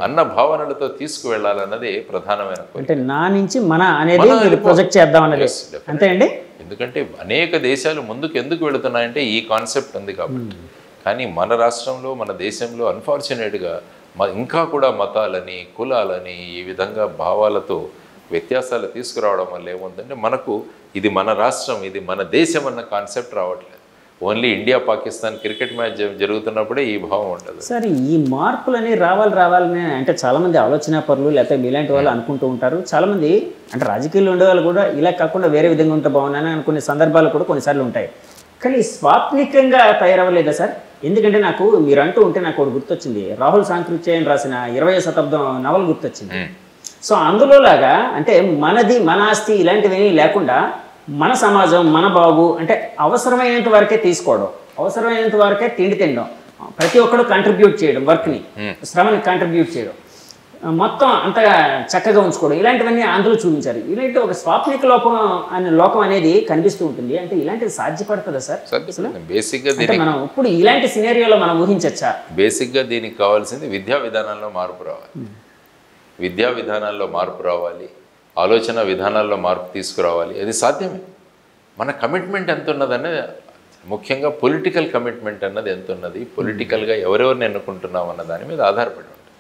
అన్న భావనలతో తీసుకువెళ్ళాలన్నదే ప్రధానమైన అంటే నా నుంచి మన అనేది ప్రొజెక్ట్ చేద్దాం అన్నది. అంతే అండి. ఎందుకంటే అనేక దేశాలు ముందుకు ఎందుకు వెళుతున్నాయంటే ఈ కాన్సెప్ట్ ఉంది కాబట్టి. కానీ మన రాష్ట్రంలో, మన దేశంలో అన్ఫార్చునేట్గా ఇంకా కూడా మతాలని, కులాలని, ఈ విధంగా భావాలతో వ్యత్యాసాలు తీసుకురావడం వల్ల ఏముందంటే మనకు ఇది మన రాష్ట్రం, ఇది మన దేశం అన్న కాన్సెప్ట్ రావట్లేదు. Only India Pakistan cricket match జరుగుతున్నప్పుడే ఈ భావం ఉంటుంది. సరే, ఈ మార్పులని రావాలని అంటే చాలామంది ఆలోచన పరులు లేకపోతే మీలాంటి వాళ్ళు అనుకుంటూ ఉంటారు. చాలామంది అంటే రాజకీయాలు ఉండేవాళ్ళు కూడా ఇలా కాకుండా వేరే విధంగా ఉంటే బాగున్నాయని అనుకునే సందర్భాలు కూడా కొన్నిసార్లు ఉంటాయి. కానీ స్వాప్నికంగా తయారవ్వలేదా సార్? ఎందుకంటే నాకు మీరు అంటూ ఉంటే నాకు ఒకటి గుర్తొచ్చింది, రాహుల్ సాంకృత్యయన్ రాసిన 20వ శతాబ్దం నవల గుర్తొచ్చింది. సో అందులో లాగా అంటే మనది, మన ఆస్తి ఇలాంటివి లేకుండా మన సమాజం, మన బాబు అంటే అవసరమైనంత వరకే తీసుకోవడం, అవసరమైనంత వరకే తిండి తినడం, ప్రతి ఒక్కరు కంట్రిబ్యూట్ చేయడం, వర్క్ని, శ్రమని కంట్రిబ్యూట్ చేయడం, మొత్తం అంతగా చక్కగా ఉంచుకోవడం, ఇలాంటివన్నీ అందులో చూపించారు. ఇలాంటి ఒక స్వాప్నిక లోకం అనేది కనిపిస్తూ ఉంటుంది. అంటే ఇలాంటిది సాధ్యపడుతుందా సార్? బేసిక్గా మనం ఇప్పుడు ఇలాంటి సినేరియోలో మనం ఊహించచ్చా? బేసిక్గా దీనికి కావాల్సింది విద్యా విధానాల్లో మార్పు రావాలి. విద్యా విధానాల్లో మార్పు రావాలి, ఆలోచన విధానాల్లో మార్పు తీసుకురావాలి. అది సాధ్యమే. మన కమిట్మెంట్ ఎంత ఉన్నదనేది ముఖ్యంగా పొలిటికల్ కమిట్మెంట్ అన్నది ఎంత ఉన్నది, పొలిటికల్గా ఎవరెవరిని ఎన్నుకుంటున్నాం అన్న దాని మీద ఆధారపడి ఉంటుంది.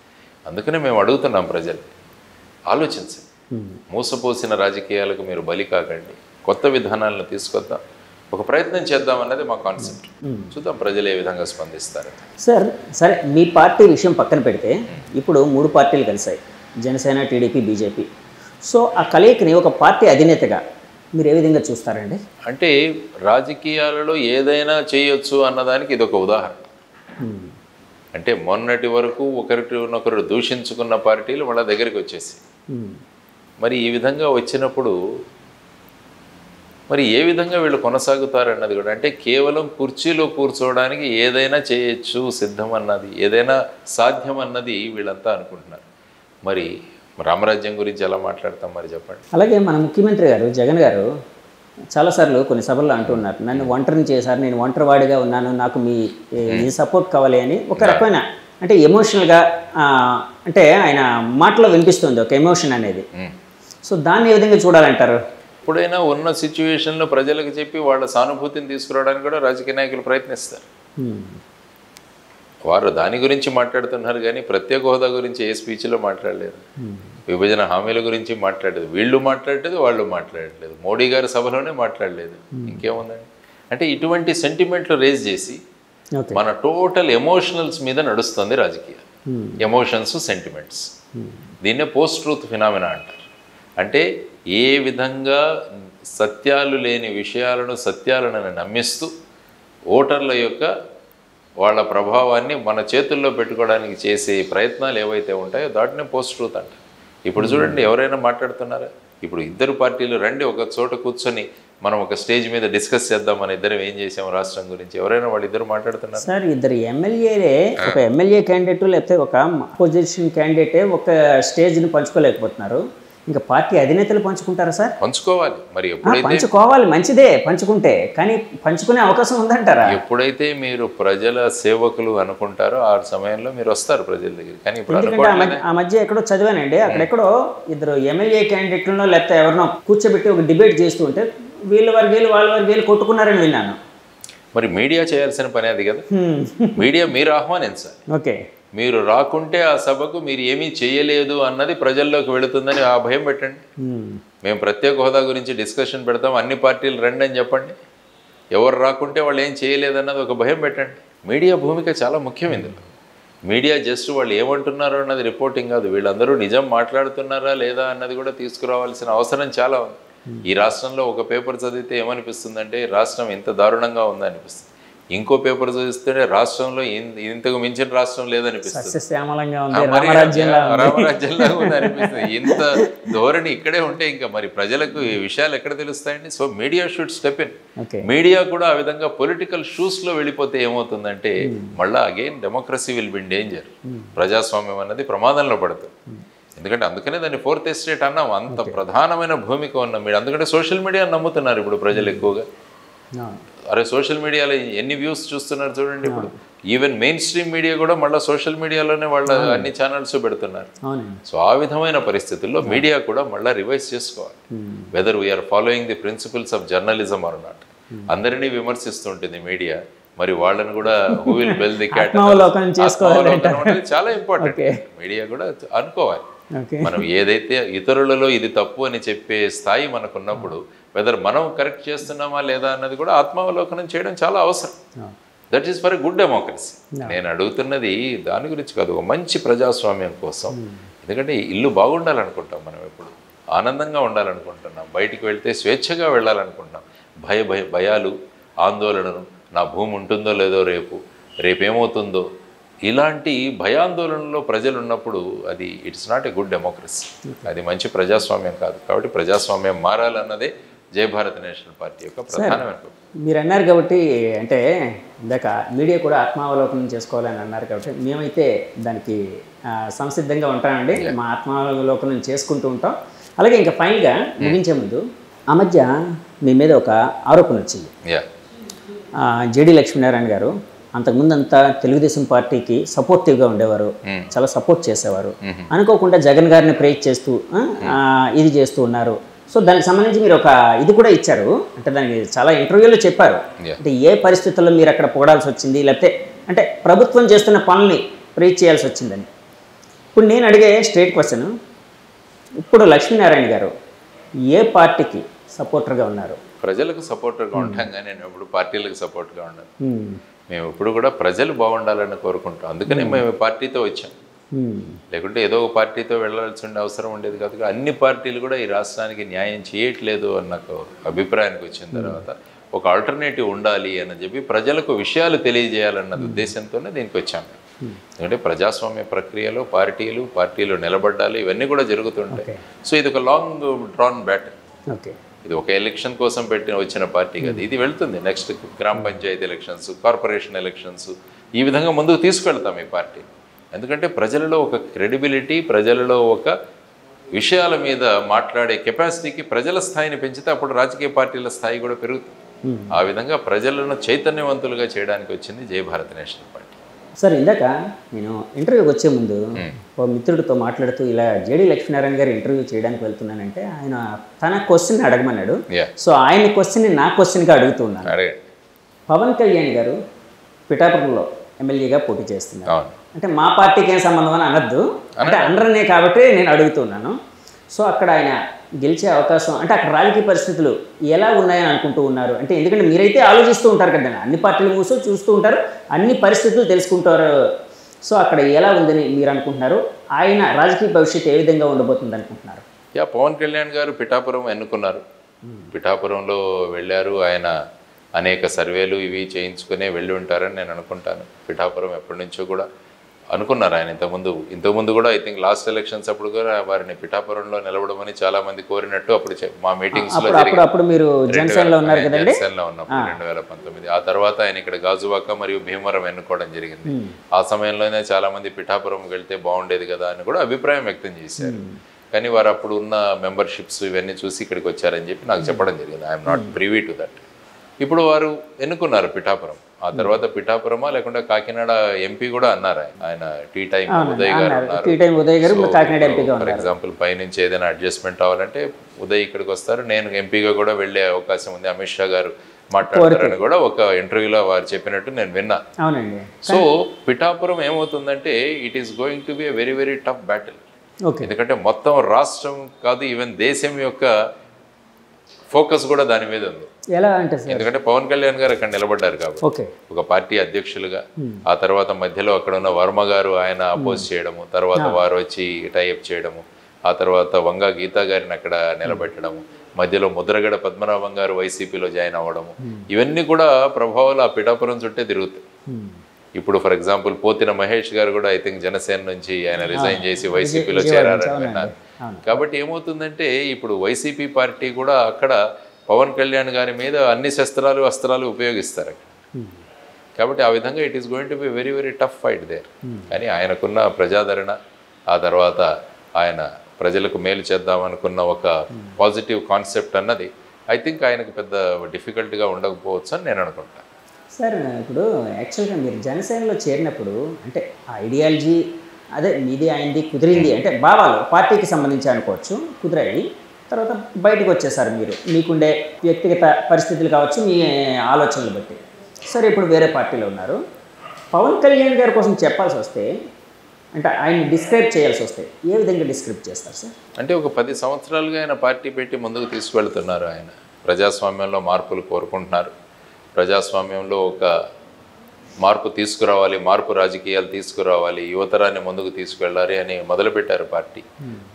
అందుకనే మేము అడుగుతున్నాం ప్రజలు, ఆలోచించండి. మూసపోసిన రాజకీయాలకు మీరు బలి కాకండి, కొత్త విధానాలను తీసుకొద్దాం, ఒక ప్రయత్నం చేద్దాం అన్నది మా కాన్సెప్ట్. చూద్దాం ప్రజలు ఏ విధంగా స్పందిస్తారు. సార్ సరే, మీ పార్టీ విషయం పక్కన పెడితే ఇప్పుడు 3 పార్టీలు కలిసాయి, జనసేన, టీడీపీ, బీజేపీ. సో ఆ కలయికని ఒక పార్టీ అధినేతగా మీరు ఏ విధంగా చూస్తారండి? అంటే రాజకీయాలలో ఏదైనా చేయొచ్చు అన్నదానికి ఇది ఒక ఉదాహరణ. అంటే మొన్నటి వరకు ఒకరినొకరు దూషించుకున్న పార్టీలు వాళ్ళ దగ్గరికి వచ్చేసి మరి ఈ విధంగా వచ్చినప్పుడు మరి ఏ విధంగా వీళ్ళు కొనసాగుతారన్నది కూడా, అంటే కేవలం కుర్చీలో కూర్చోవడానికి ఏదైనా చేయొచ్చు, సిద్ధం అన్నది, ఏదైనా సాధ్యం అన్నది వీళ్ళంతా అనుకుంటున్నారు. మరి రామరాజ్యం గురించి ఎలా మాట్లాడతాం మరి చెప్పండి. అలాగే మన ముఖ్యమంత్రి గారు జగన్ గారు చాలాసార్లు కొన్ని సభల్లో అంటూ ఉన్నారు, నన్ను ఒంటరిని చేశారు, నేను ఒంటరివాడిగా ఉన్నాను, నాకు మీ సపోర్ట్ కావాలి అని. ఒక రకమైన అంటే ఎమోషనల్గా అంటే ఆయన మాటలో వినిపిస్తుంది ఒక ఎమోషన్ అనేది. సో దాన్ని ఏ విధంగా చూడాలంటారు? ఎప్పుడైనా ఉన్న సిచ్యువేషన్లో ప్రజలకు చెప్పి వాళ్ళ సానుభూతిని తీసుకురావడానికి కూడా రాజకీయ నాయకులు ప్రయత్నిస్తారు. వారు దాని గురించి మాట్లాడుతున్నారు కానీ ప్రత్యేక హోదా గురించి ఏ స్పీచ్లో మాట్లాడలేదు, విభజన హామీల గురించి మాట్లాడలేదు, వీళ్ళు మాట్లాడలేదు, వాళ్ళు మాట్లాడలేదు, మోడీ గారి సభలోనే మాట్లాడలేదు. ఇంకేముందండి? అంటే ఇటువంటి సెంటిమెంట్లు రేజ్ చేసి మన టోటల్ ఎమోషనల్స్ మీద నడుస్తుంది రాజకీయాలు. ఎమోషన్స్, సెంటిమెంట్స్, దీన్నే పోస్ట్ ట్రూత్ ఫినామినా అంటారు. అంటే ఏ విధంగా సత్యాలు లేని విషయాలను సత్యాలను నమ్మిస్తూ ఓటర్ల యొక్క వాళ్ళ ప్రభావాన్ని మన చేతుల్లో పెట్టుకోవడానికి చేసే ప్రయత్నాలు ఏవైతే ఉంటాయో దాటినే పోస్ట్ ట్రూత్ అంటారు. ఇప్పుడు చూడండి, ఎవరైనా మాట్లాడుతున్నారా? ఇప్పుడు ఇద్దరు పార్టీలు రండి ఒక చోట కూర్చొని మనం ఒక స్టేజ్ మీద డిస్కస్ చేద్దాం, మన ఇద్దరం ఏం చేసాం రాష్ట్రం గురించి, ఎవరైనా వాళ్ళిద్దరు మాట్లాడుతున్నారు? సార్ ఇద్దరు ఎమ్మెల్యేలే, ఒక ఎమ్మెల్యే క్యాండిడేట్ లేకపోతే ఒక అపోజిషన్ క్యాండిడేటే ఒక స్టేజ్ని పంచుకోలేకపోతున్నారు, ఇంకా పార్టీ అధినేతలు పంచుకుంటారా సార్? పంచుకోవాలి. మరి ఎప్పుడైతే పంచుకోవాలి, మంచిదే పంచుకుంటే, కానీ పంచుకునే అవకాశం ఉందంటారా? ఎప్పుడైతే మీరు ప్రజల సేవకులు అనుకుంటారో ఆ సమయంలో మీరు వస్తారు ప్రజల దగ్గర. కానీ ఇప్పుడు ఎందుకంటే ఆ మధ్య ఎక్కడో చదివానండి, అక్కడెక్కడో ఇద్దరు ఎమ్మెల్యే క్యాండిడేట్లను లేకపోతే ఎవరినో కూర్చోబెట్టి ఒక డిబేట్ చేస్తూ ఉంటే వీళ్ళ వర్గీయులు వాళ్ళ వర్గీయులు కొట్టుకున్నారని విన్నాను. మరి మీడియా చేయాల్సిన పని అది కదా. మీడియా మీరు ఆహ్వానించాలి. ఓకే, మీరు రాకుంటే ఆ సభకు మీరు ఏమీ చేయలేదు అన్నది ప్రజల్లోకి వెళుతుందని ఆ భయం పెట్టండి. మేము ప్రత్యేక హోదా గురించి డిస్కషన్ పెడతాం, అన్ని పార్టీలు రండి అని చెప్పండి. ఎవరు రాకుంటే వాళ్ళు ఏం చేయలేదన్నది ఒక భయం పెట్టండి. మీడియా భూమిక చాలా ముఖ్యం ఇందులో. మీడియా జస్ట్ వాళ్ళు ఏమంటున్నారో అన్నది రిపోర్టింగ్ కాదు, వీళ్ళందరూ నిజం మాట్లాడుతున్నారా లేదా అన్నది కూడా తీసుకురావాల్సిన అవసరం చాలా ఉంది. ఈ రాష్ట్రంలో ఒక పేపర్ చదివితే ఏమనిపిస్తుందంటే రాష్ట్రం ఎంత దారుణంగా ఉందనిపిస్తుంది, ఇంకో పేపర్ చూస్తే రాష్ట్రంలో ఇంతకు మించిన రాష్ట్రం లేదనిపిస్తుంది, రామరాజ్యంలా ఉందనిపిస్తుంది. ఇంత ధోరణి ఇక్కడే ఉంటే ఇంకా మరి ప్రజలకు ఈ విషయాలు ఎక్కడ తెలుస్తాయండి? So media should step in. Media కూడా ఆ విధంగా పొలిటికల్ షూస్లో వెళ్ళిపోతే ఏమవుతుందంటే మళ్ళీ again democracy will be in danger. ప్రజాస్వామ్యం అన్నది ప్రమాదంలో పడుతుంది. ఎందుకంటే అందుకనే దాన్ని ఫోర్త్ ఎస్టేట్ అన్నాం, అంత ప్రధానమైన భూమిక ఉన్నాం మీరు. అందుకంటే సోషల్ మీడియా నమ్ముతున్నారు ఇప్పుడు ప్రజలు ఎక్కువగా. అరే సోషల్ మీడియాలో ఎన్ని వ్యూస్ చూస్తున్నారు చూడండి. ఇప్పుడు ఈవెన్ మెయిన్ స్ట్రీమ్ మీడియా కూడా మళ్ళీ సోషల్ మీడియాలోనే వాళ్ళ అన్ని ఛానల్స్ పెడుతున్నారు. సో ఆ విధమైన పరిస్థితుల్లో మీడియా కూడా మళ్ళీ రివైజ్ చేసుకోవాలి. Weather we are following the principles of journalism are not. అందరినీ విమర్శిస్తుంటుంది మీడియా, మరి వాళ్ళని కూడా who will bell the cat చాలా ఇంపార్టెంట్. మీడియా కూడా అనుకోవాలి మనం ఏదైతే ఇతరులలో ఇది తప్పు అని చెప్పే స్థాయి మనకున్నప్పుడు వెదర్ మనం కరెక్ట్ చేస్తున్నామా లేదా అన్నది కూడా ఆత్మావలోకనం చేయడం చాలా అవసరం. That is for a good democracy. నేను అడుగుతున్నది దాని గురించి కాదు, ఒక మంచి ప్రజాస్వామ్యం కోసం. ఎందుకంటే ఇల్లు బాగుండాలనుకుంటాం మనం, ఎప్పుడు ఆనందంగా ఉండాలనుకుంటున్నాం, బయటికి వెళ్తే స్వేచ్ఛగా వెళ్ళాలనుకుంటున్నాం. భయాలు ఆందోళనను, నా భూమి ఉంటుందో లేదో, రేపేమవుతుందో, ఇలాంటి భయాందోళనలో ప్రజలు ఉన్నప్పుడు అది it's not a good democracy. అది మంచి ప్రజాస్వామ్యం కాదు. కాబట్టి ప్రజాస్వామ్యం మారాలన్నదే జై భారత్ నేషనల్ పార్టీ యొక్క ప్రధానమైన. మీరు అన్నారు కాబట్టి, అంటే ఇందాక మీడియా కూడా ఆత్మావలోకనం చేసుకోవాలని అన్నారు కాబట్టి మేమైతే దానికి సంసిద్ధంగా ఉంటామండి. మా ఆత్మావలోకనం చేసుకుంటూ ఉంటాం. అలాగే ఇంకా ఫైనల్గా ముగించే ముందు ఆ మధ్య మీ మీద ఒక ఆరోపణ వచ్చింది. జేడి లక్ష్మీనారాయణ గారు అంతకుముందు అంతా తెలుగుదేశం పార్టీకి సపోర్టివ్గా ఉండేవారు, చాలా సపోర్ట్ చేసేవారు. అనుకోకుండా జగన్ గారిని ప్రేజ్ చేస్తూ ఇది చేస్తూ ఉన్నారు. సో దానికి సంబంధించి మీరు ఒక ఇది కూడా ఇచ్చారు, అంటే దానికి చాలా ఇంటర్వ్యూలో చెప్పారు. అంటే ఏ పరిస్థితుల్లో మీరు అక్కడ పొగడాల్సి వచ్చింది, లేకపోతే అంటే ప్రభుత్వం చేస్తున్న పనుల్ని ప్రేజ్ చేయాల్సి వచ్చిందని. ఇప్పుడు నేను అడిగే స్ట్రేట్ క్వశ్చన్, ఇప్పుడు లక్ష్మీనారాయణ గారు ఏ పార్టీకి సపోర్టర్గా ఉన్నారు? ప్రజలకు సపోర్టర్గా ఉంటాం, కానీ నేను ఎప్పుడు పార్టీలకు సపోర్ట్గా ఉన్నాను. మేము ఇప్పుడు కూడా ప్రజలు బాగుండాలని కోరుకుంటాం. అందుకనే మేము పార్టీతో వచ్చాం. లేకుంటే ఏదో ఒక పార్టీతో వెళ్ళాల్సిన అవసరం ఉండేది కాదు. అన్ని పార్టీలు కూడా ఈ రాష్ట్రానికి న్యాయం చేయట్లేదు అన్న అభిప్రాయానికి వచ్చిన తర్వాత ఒక ఆల్టర్నేటివ్ ఉండాలి అని చెప్పి ప్రజలకు విషయాలు తెలియజేయాలన్న ఉద్దేశంతోనే దీనికి వచ్చాము. ఎందుకంటే ప్రజాస్వామ్య ప్రక్రియలో పార్టీలు నిలబడాలి, ఇవన్నీ కూడా జరుగుతుంటాయి. సో ఇది ఒక లాంగ్ డ్రాన్ బ్యాటిల్. ఇది ఒక ఎలక్షన్ కోసం వచ్చిన పార్టీ కాదు. ఇది వెళ్తుంది నెక్స్ట్ గ్రామ పంచాయతీ ఎలక్షన్స్, కార్పొరేషన్ ఎలక్షన్స్, ఈ విధంగా ముందుకు తీసుకెళ్తాం ఈ పార్టీ. ఎందుకంటే ప్రజలలో ఒక క్రెడిబిలిటీ, ప్రజలలో ఒక విషయాల మీద మాట్లాడే కెపాసిటీకి ప్రజల స్థాయిని పెంచితే అప్పుడు రాజకీయ పార్టీల స్థాయి కూడా పెరుగుతుంది. ఆ విధంగా ప్రజలను చైతన్యవంతులుగా చేయడానికి వచ్చింది జై భారత్ నేషనల్ పార్టీ. సార్ ఇందాక నేను ఇంటర్వ్యూకి వచ్చే ముందు ఓ మిత్రుడితో మాట్లాడుతూ ఇలా జేడి లక్ష్మీనారాయణ గారు ఇంటర్వ్యూ చేయడానికి వెళ్తున్నానంటే ఆయన తన క్వశ్చన్ అడగమన్నాడు. సో ఆయన క్వశ్చన్ నా క్వశ్చన్గా అడుగుతూ ఉన్నాను. పవన్ కళ్యాణ్ గారు పిఠాపురంలో ఎమ్మెల్యేగా పోటీ చేస్తున్నారు. అంటే మా పార్టీకి ఏం సంబంధం అని అనొద్దు, అంటే అనరనే కాబట్టి నేను అడుగుతున్నాను. సో అక్కడ ఆయన గెలిచే అవకాశం, అంటే అక్కడ రాజకీయ పరిస్థితులు ఎలా ఉన్నాయని అనుకుంటూ ఉన్నారు? అంటే ఎందుకంటే మీరైతే ఆలోచిస్తూ ఉంటారు కదండి, అన్ని పార్టీలు మూసో చూస్తూ ఉంటారు, అన్ని పరిస్థితులు తెలుసుకుంటారు. సో అక్కడ ఎలా ఉందని మీరు అనుకుంటున్నారు? ఆయన రాజకీయ భవిష్యత్తు ఏ విధంగా ఉండబోతుంది అనుకుంటున్నారు? పవన్ కళ్యాణ్ గారు పిఠాపురం ఎన్నుకున్నారు. పిఠాపురంలో వెళ్ళారు. ఆయన అనేక సర్వేలు ఇవి చేయించుకునే వెళ్ళి ఉంటారని నేను అనుకుంటాను. పిఠాపురం ఎప్పటి నుంచో కూడా అనుకున్నారు ఆయన ఇంతకుముందు కూడా ఐ థింక్ లాస్ట్ ఎలక్షన్స్ అప్పుడు కూడా వారిని పిఠాపురంలో నిలబడమని చాలా మంది కోరినట్టు అప్పుడు మా మీటింగ్స్ లో అప్పుడు మీరు జనసేనలో ఉన్నారు కదండి, జనసేనలో ఉన్నప్పుడు 2019. ఆ తర్వాత ఆయన ఇక్కడ గాజువాక మరియు భీమవరం ఎన్నుకోవడం జరిగింది. ఆ సమయంలోనే చాలా మంది పిఠాపురం వెళ్తే బాగుండేది కదా అని కూడా అభిప్రాయం వ్యక్తం చేశారు. కానీ వారు అప్పుడు ఉన్న మెంబర్షిప్స్ ఇవన్నీ చూసి ఇక్కడికి వచ్చారని చెప్పి నాకు చెప్పడం జరిగింది. I'm not privy to that. ఇప్పుడు వారు ఎన్నుకున్నారు పిఠాపురం. ఆ తర్వాత పిఠాపురమా లేకుంటే కాకినాడ ఎంపీ కూడా అన్నారు. ఆయన టీ టైం ఉదయ్ గారు ఉన్నారు. ఫర్ ఎగ్జాంపుల్ పైనుంచి ఏదైనా అడ్జస్ట్మెంట్ అవ్వాలంటే ఉదయ్ ఇక్కడికి వస్తారు, నేను ఎంపీగా కూడా వెళ్ళే అవకాశం ఉంది, అమిత్ షా గారు మాట్లాడతారని కూడా ఒక ఇంటర్వ్యూలో వారు చెప్పినట్టు నేను విన్నా. సో పిఠాపురం ఏమవుతుందంటే it is going to B a very very tough battle. ఎందుకంటే మొత్తం రాష్ట్రం కాదు, ఈవెన్ దేశం యొక్క ఫోకస్ కూడా దాని మీద ఉంది. ఎందుకంటే పవన్ కళ్యాణ్ గారు అక్కడ నిలబడ్డారు కాబట్టి ఒక పార్టీ అధ్యక్షులుగా. ఆ తర్వాత మధ్యలో అక్కడ ఉన్న వర్మ గారు ఆయన అపోజ్ చేయడము, తర్వాత వారు వచ్చి టైఅప్ చేయడము, ఆ తర్వాత వంగా గీతా గారిని అక్కడ నిలబెట్టడము, మధ్యలో ముద్రగడ పద్మనాభం గారు వైసీపీలో జాయిన్ అవ్వడము, ఇవన్నీ కూడా ప్రభావాలు ఆ పిఠాపురం చుట్టే తిరుగుతాయి. ఇప్పుడు ఫర్ ఎగ్జాంపుల్ పోతిన మహేష్ గారు కూడా ఐ థింక్ జనసేన నుంచి ఆయన రిజైన్ చేసి వైసీపీలో చేరారని విన్నారు. కాబట్టి ఏమవుతుందంటే ఇప్పుడు వైసీపీ పార్టీ కూడా అక్కడ పవన్ కళ్యాణ్ గారి మీద అన్ని అస్త్రాలు ఉపయోగిస్తారు అక్కడ. కాబట్టి ఆ విధంగా it is going to be very very tough fight there. కానీ ఆయనకున్న ప్రజాదరణ, ఆ తర్వాత ఆయన ప్రజలకు మేలు చేద్దామనుకున్న ఒక పాజిటివ్ కాన్సెప్ట్ అన్నది ఐ థింక్ ఆయనకు పెద్ద డిఫికల్ట్గా ఉండకపోవచ్చు అని నేను అనుకుంటాను. సార్ ఇప్పుడు యాక్చువల్గా మీరు జనసేనలో చేరినప్పుడు అంటే ఐడియాలజీ అదే మీది ఆయనది కుదిరింది అంటే భావాలు పార్టీకి సంబంధించి అనుకోవచ్చు, కుదిరాయి. తర్వాత బయటకు వచ్చేసారు మీరు, మీకుండే వ్యక్తిగత పరిస్థితులు కావచ్చు, మీ ఆలోచనలు బట్టి. సరే ఇప్పుడు వేరే పార్టీలో ఉన్నారు. పవన్ కళ్యాణ్ గారి కోసం చెప్పాల్సి వస్తే అంటే ఆయన్ని డిస్క్రైబ్ చేయాల్సి వస్తే ఏ విధంగా డిస్క్రైబ్ చేస్తారు సార్? అంటే ఒక 10 సంవత్సరాలుగా ఆయన పార్టీ పెట్టి ముందుకు తీసుకువెళ్తున్నారు. ఆయన ప్రజాస్వామ్యంలో మార్పులు కోరుకుంటున్నారు. ప్రజాస్వామ్యంలో ఒక మార్పు తీసుకురావాలి, మార్పు రాజకీయాలు తీసుకురావాలి, యువతరాన్ని ముందుకు తీసుకువెళ్ళాలి అని మొదలుపెట్టారు పార్టీ.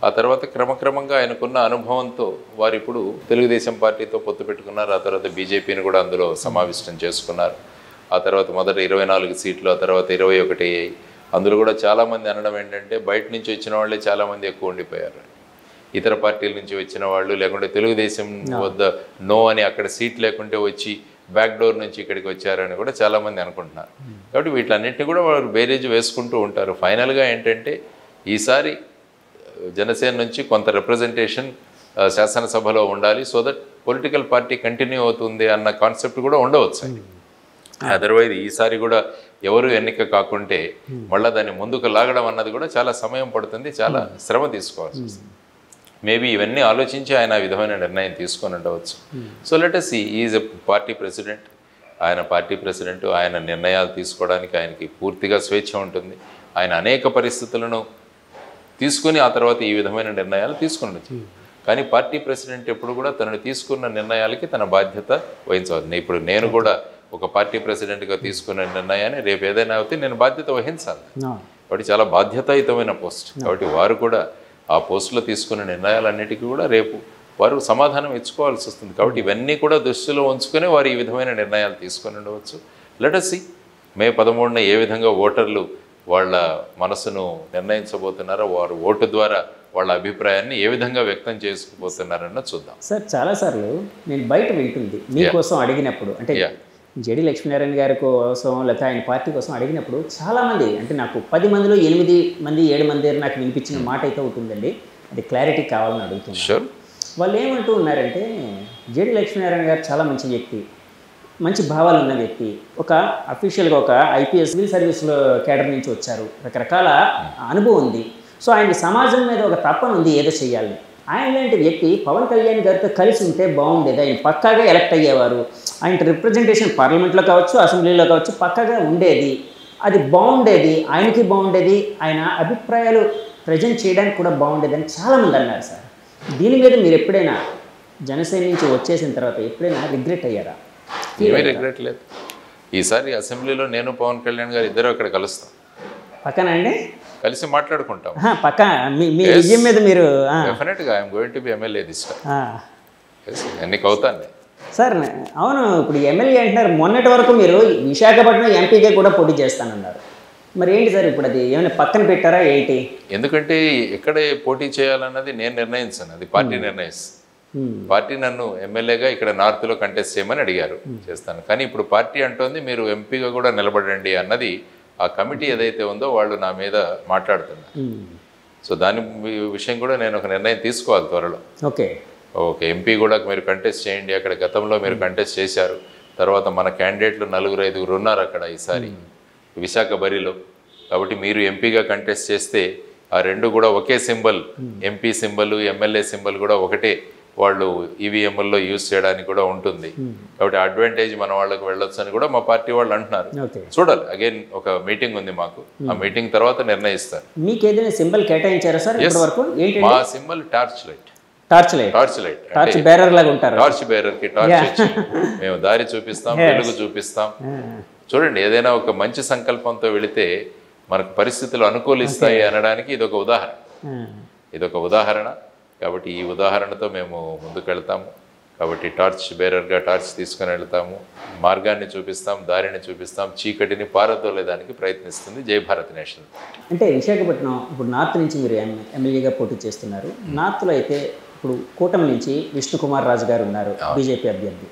ఆ తర్వాత క్రమక్రమంగా ఆయనకున్న అనుభవంతో వారు ఇప్పుడు తెలుగుదేశం పార్టీతో పొత్తు పెట్టుకున్నారు. ఆ తర్వాత బీజేపీని కూడా అందులో సమావిష్టం చేసుకున్నారు. ఆ తర్వాత మొదట 24 సీట్లు, ఆ తర్వాత 21 అయ్యాయి. అందులో కూడా చాలామంది అనడం ఏంటంటే బయట నుంచి వచ్చిన వాళ్ళే చాలామంది ఎక్కువ ఉండిపోయారు. ఇతర పార్టీల నుంచి వచ్చిన వాళ్ళు లేకుంటే తెలుగుదేశం వద్ద నో అని అక్కడ సీట్ లేకుంటే వచ్చి బ్యాక్ డోర్ నుంచి ఇక్కడికి వచ్చారని కూడా చాలామంది అనుకుంటున్నారు. కాబట్టి వీటన్నిటిని కూడా వాళ్ళు బేరేజ్ వేసుకుంటూ ఉంటారు. ఫైనల్గా ఏంటంటే ఈసారి జనసేన నుంచి కొంత రిప్రజెంటేషన్ శాసనసభలో ఉండాలి, so that political party continue అవుతుంది అన్న కాన్సెప్ట్ కూడా ఉండవచ్చు. అదర్వైజ్ ఈసారి కూడా ఎవరు ఎన్నిక కాకుంటే మళ్ళీ దాన్ని ముందుకు లాగడం అన్నది కూడా చాలా సమయం పడుతుంది, చాలా శ్రమ తీసుకోవాల్సి వస్తుంది. మేబీ ఇవన్నీ ఆలోచించి ఆయన ఆ విధమైన నిర్ణయం తీసుకొని ఉండవచ్చు. So let us see, is a party president. ఆయన పార్టీ ప్రెసిడెంట్, ఆయన నిర్ణయాలు తీసుకోవడానికి ఆయనకి పూర్తిగా స్వేచ్ఛ ఉంటుంది. ఆయన అనేక పరిస్థితులను తీసుకుని ఆ తర్వాత ఈ విధమైన నిర్ణయాలు తీసుకునొచ్చు. కానీ పార్టీ ప్రెసిడెంట్ ఎప్పుడు కూడా తనను తీసుకున్న నిర్ణయాలకి తన బాధ్యత వహించవచ్చు. ఇప్పుడు నేను కూడా ఒక పార్టీ ప్రెసిడెంట్గా తీసుకున్న నిర్ణయాన్ని రేపు ఏదైనా అయితే నేను బాధ్యత వహించాలి. కాబట్టి చాలా బాధ్యతాయుతమైన పోస్ట్. కాబట్టి వారు కూడా ఆ పోస్టులో తీసుకున్న నిర్ణయాలన్నిటికీ కూడా రేపు వారు సమాధానం ఇచ్చుకోవాల్సి వస్తుంది. కాబట్టి ఇవన్నీ కూడా దృష్టిలో ఉంచుకొని వారు ఈ విధమైన నిర్ణయాలు తీసుకొని ఉండవచ్చు. లెట్ us see మే 13న ఏ విధంగా ఓటర్లు వాళ్ళ మనసును నిర్ణయించబోతున్నారో, వారు ఓటు ద్వారా వాళ్ళ అభిప్రాయాన్ని ఏ విధంగా వ్యక్తం చేసుకుపోతున్నారన్న చూద్దాం. సార్ చాలాసార్లు నేను బయట వింటుంది మీకోసం అడిగినప్పుడు అంటే జేడి లక్ష్మీనారాయణ గారి కోసం లేకపోతే ఆయన పార్టీ కోసం అడిగినప్పుడు చాలామంది అంటే నాకు 10 మందిలో 8 మంది 7 మంది నాకు వినిపించిన మాట అయితే ఉంటుందండి, అది క్లారిటీ కావాలని అడుగుతున్నారు. వాళ్ళు ఏమంటూ ఉన్నారంటే జేడి లక్ష్మీనారాయణ గారు చాలా మంచి వ్యక్తి, మంచి భావాలు ఉన్న వ్యక్తి, ఒక అఫీషియల్గా ఒక ఐపీఎస్ సివిల్ సర్వీస్లో కేడర్ నుంచి వచ్చారు, రకరకాల అనుభవం ఉంది. సో ఆయన సమాజం మీద ఒక తపన ఉంది ఏదో చేయాలని. ఆయన లాంటి వ్యక్తి పవన్ కళ్యాణ్ గారితో కలిసి ఉంటే బాగుండేది, ఆయన పక్కాగా ఎలక్ట్ అయ్యేవారు, ఆయన రిప్రజెంటేషన్ పార్లమెంట్లో కావచ్చు అసెంబ్లీలో కావచ్చు పక్కాగా ఉండేది, అది బాగుండేది, ఆయనకి బాగుండేది, ఆయన అభిప్రాయాలు ప్రజెంట్ చేయడానికి కూడా బాగుండేది అని చాలామంది అన్నారు సార్. దీని మీద మీరు ఎప్పుడైనా జనసేన నుంచి వచ్చేసిన తర్వాత ఎప్పుడైనా రిగ్రెట్ అయ్యారా? ఏమీ రిగ్రెట్ లేదు. ఈసారి అసెంబ్లీలో నేను పవన్ కళ్యాణ్ గారు ఇద్దరు అక్కడ కలుస్తాం. పక్కన అండి కలిసి మాట్లాడుకుంటాం. పక్క మీ విజయం మీద మీరు డెఫినెట్గా I'm going to B MLA this time. ఎన్నిక అవుతాను సార్. అవును, ఇప్పుడు ఎమ్మెల్యే అంటున్నారు, మొన్నటి వరకు మీరు విశాఖపట్నం ఎంపీగా కూడా పోటీ చేస్తానన్నారు, మరి ఏంటి సార్ ఇప్పుడు అది ఏమైనా పక్కన పెట్టారా ఏంటి? ఎందుకంటే ఎక్కడ పోటీ చేయాలన్నది నేను నిర్ణయించాను, అది పార్టీ నిర్ణయిస్తుంది. పార్టీ నన్ను ఎమ్మెల్యేగా ఇక్కడ నార్త్లో కంటెస్ట్ చేయమని అడిగారు, చేస్తాను. కానీ ఇప్పుడు పార్టీ అంటోంది మీరు ఎంపీగా కూడా నిలబడండి అన్నది ఆ కమిటీ ఏదైతే ఉందో వాళ్ళు నా మీద మాట్లాడుతున్నారు. సో దాని విషయం కూడా నేను ఒక నిర్ణయం తీసుకోవాలి త్వరలో. ఓకే, ఎంపీ కూడా మీరు కంటెస్ట్ చేయండి, అక్కడ గతంలో మీరు కంటెస్ట్ చేశారు, తర్వాత మన క్యాండిడేట్లు 4-5 ఉన్నారు అక్కడ ఈసారి విశాఖ బరిలో, కాబట్టి మీరు ఎంపీగా కంటెస్ట్ చేస్తే ఆ రెండు కూడా ఒకే symbol, MP symbol MLA symbol కూడా ఒకటే, వాళ్ళు ఈవీఎంల్లో యూజ్ చేయడానికి కూడా ఉంటుంది, కాబట్టి అడ్వాంటేజ్ మన వాళ్ళకి వెళ్ళొచ్చు అని కూడా మా పార్టీ వాళ్ళు అంటున్నారు. చూడాలి, అగైన్ ఒక మీటింగ్ ఉంది మాకు, ఆ మీటింగ్ తర్వాత నిర్ణయిస్తారు. మీకు ఏదైనా సింబల్ కేటాయించారా సార్ ఇప్పటివరకు? మా symbol torch light. Torch light torch bearer లాగా ఉంటారు. టార్చ్ బేరర్ కి టార్చ్ ఇచ్చి మేము దారి చూపిస్తాం, వెలుగు చూపిస్తాం. చూడండి, ఏదైనా ఒక మంచి సంకల్పంతో వెళితే మనకు పరిస్థితులు అనుకూలిస్తాయి అనడానికి ఇదొక ఉదాహరణ. కాబట్టి ఈ ఉదాహరణతో మేము ముందుకు వెళ్తాము. కాబట్టి టార్చ్ బేరర్గా టార్చ్ తీసుకుని వెళ్తాము, మార్గాన్ని చూపిస్తాం, దారిని చూపిస్తాం, చీకటిని పారదోలేదానికి ప్రయత్నిస్తుంది జై భారత్ నేషనల్. అంటే విశాఖపట్నం ఇప్పుడు నార్త్ నుంచి మీరు ఎమ్మెల్యేగా పోటీ చేస్తున్నారు. నార్త్లో అయితే ఇప్పుడు కూటమి నుంచి విష్ణుకుమార్ రాజు గారు ఉన్నారు, బీజేపీ అభ్యర్థి.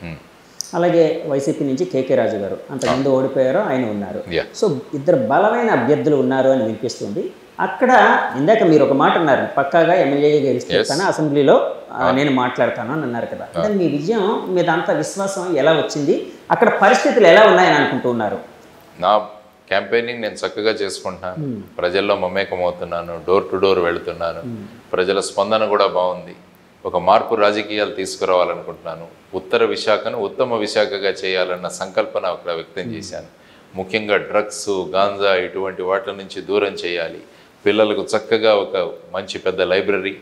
అలాగే వైసీపీ నుంచి కేకే రాజు గారు, అంతకుముందు ఓడిపోయారో ఆయన ఉన్నారు. సో ఇద్దరు బలమైన అభ్యర్థులు ఉన్నారు అని వినిపిస్తుంది. అక్కడ ఇందాక మీరు ఒక మాట అన్నారు, పక్కాగా ఎమ్మెల్యేగా గెలుస్తాను, అసెంబ్లీలో నేను మాట్లాడతాను అని అన్నారు కదా. అంటే మీ విజయం మీద అంత విశ్వాసం ఎలా వచ్చింది? అక్కడ పరిస్థితులు ఎలా ఉన్నాయని అనుకుంటూ ఉన్నారు? నా క్యాంపెయినింగ్ నేను చక్కగా చేసుకుంటున్నాను, ప్రజల్లో మమేకమవుతున్నాను, డోర్ టు డోర్ వెళుతున్నాను, ప్రజల స్పందన కూడా బాగుంది. ఒక మార్పు రాజకీయాలు తీసుకురావాలనుకుంటున్నాను, ఉత్తర విశాఖను ఉత్తమ విశాఖగా చేయాలన్న సంకల్పన అక్కడ వ్యక్తం చేశాను. ముఖ్యంగా డ్రగ్స్, గాంజా ఇటువంటి వాటి నుంచి దూరం చేయాలి, పిల్లలకు చక్కగా ఒక మంచి పెద్ద library,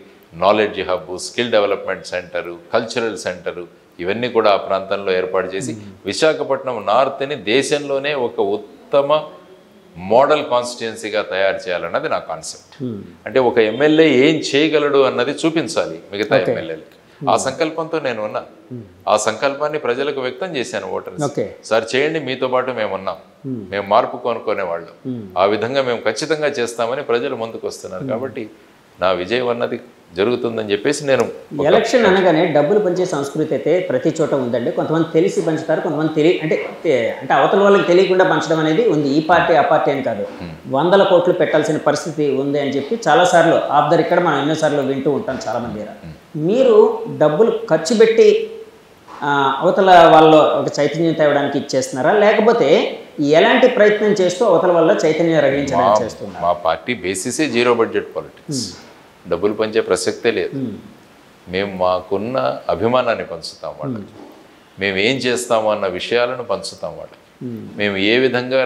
knowledge hub, skill development centre, cultural centre ఇవన్నీ కూడా ఆ ప్రాంతంలో ఏర్పాటు చేసి విశాఖపట్నం నార్త్ని దేశంలోనే ఒక ఉత్తమ మోడల్ కాన్స్టిట్యుయెన్సీగా తయారు చేయాలన్నది నా కాన్సెప్ట్. అంటే ఒక ఎమ్మెల్యే ఏం చేయగలడు అన్నది చూపించాలి మిగతా ఎమ్మెల్యేలకి. ఆ సంకల్పంతో నేను ఉన్నా, ఆ సంకల్పాన్ని ప్రజలకు వ్యక్తం చేశాను ఓటర్స్. సార్ చేయండి, మీతో పాటు మేము ఉన్నాం, మేము మార్పు కొనుక్కునే వాళ్ళం, ఆ విధంగా మేము ఖచ్చితంగా చేస్తామని ప్రజలు ముందుకు వస్తున్నారు. కాబట్టి నా విజయం అన్నది జరుగుతుందని చెప్పేసి నేను ఎలక్షన్ అనగానే డబ్బులు పంచే సంస్కృతి అయితే ప్రతి చోట ఉందండి. కొంతమంది తెలిసి పంచుతారు, కొంతమంది అంటే అవతల వాళ్ళకి తెలియకుండా పంచడం అనేది ఉంది. ఈ పార్టీ ఆ పార్టీ అని కాదు, 100 కోట్లు పెట్టాల్సిన పరిస్థితి ఉంది అని చెప్పి చాలాసార్లు ఆఫ్ ద రికార్డ్ మనం ఎన్నోసార్లు వింటూ ఉంటాం చాలామంది. మీరు డబ్బులు ఖర్చు పెట్టి అవతల వాళ్ళు ఒక చైతన్యం తేవడానికి ఇచ్చేస్తున్నారా, లేకపోతే ఎలాంటి ప్రయత్నం చేస్తూ అవతల వల్ల చైతన్యం రగిలించడానికి చేస్తున్నారు? మా పార్టీ బేసిసే జీరో బడ్జెట్ పాలిటిక్స్, డబ్బులు పంచే ప్రసక్తే లేదు. మేము మాకున్న అభిమానాన్ని పంచుతాం వాళ్ళకి, మేము ఏం చేస్తాము అన్న విషయాలను పంచుతాం వాళ్ళకి, మేము ఏ విధంగా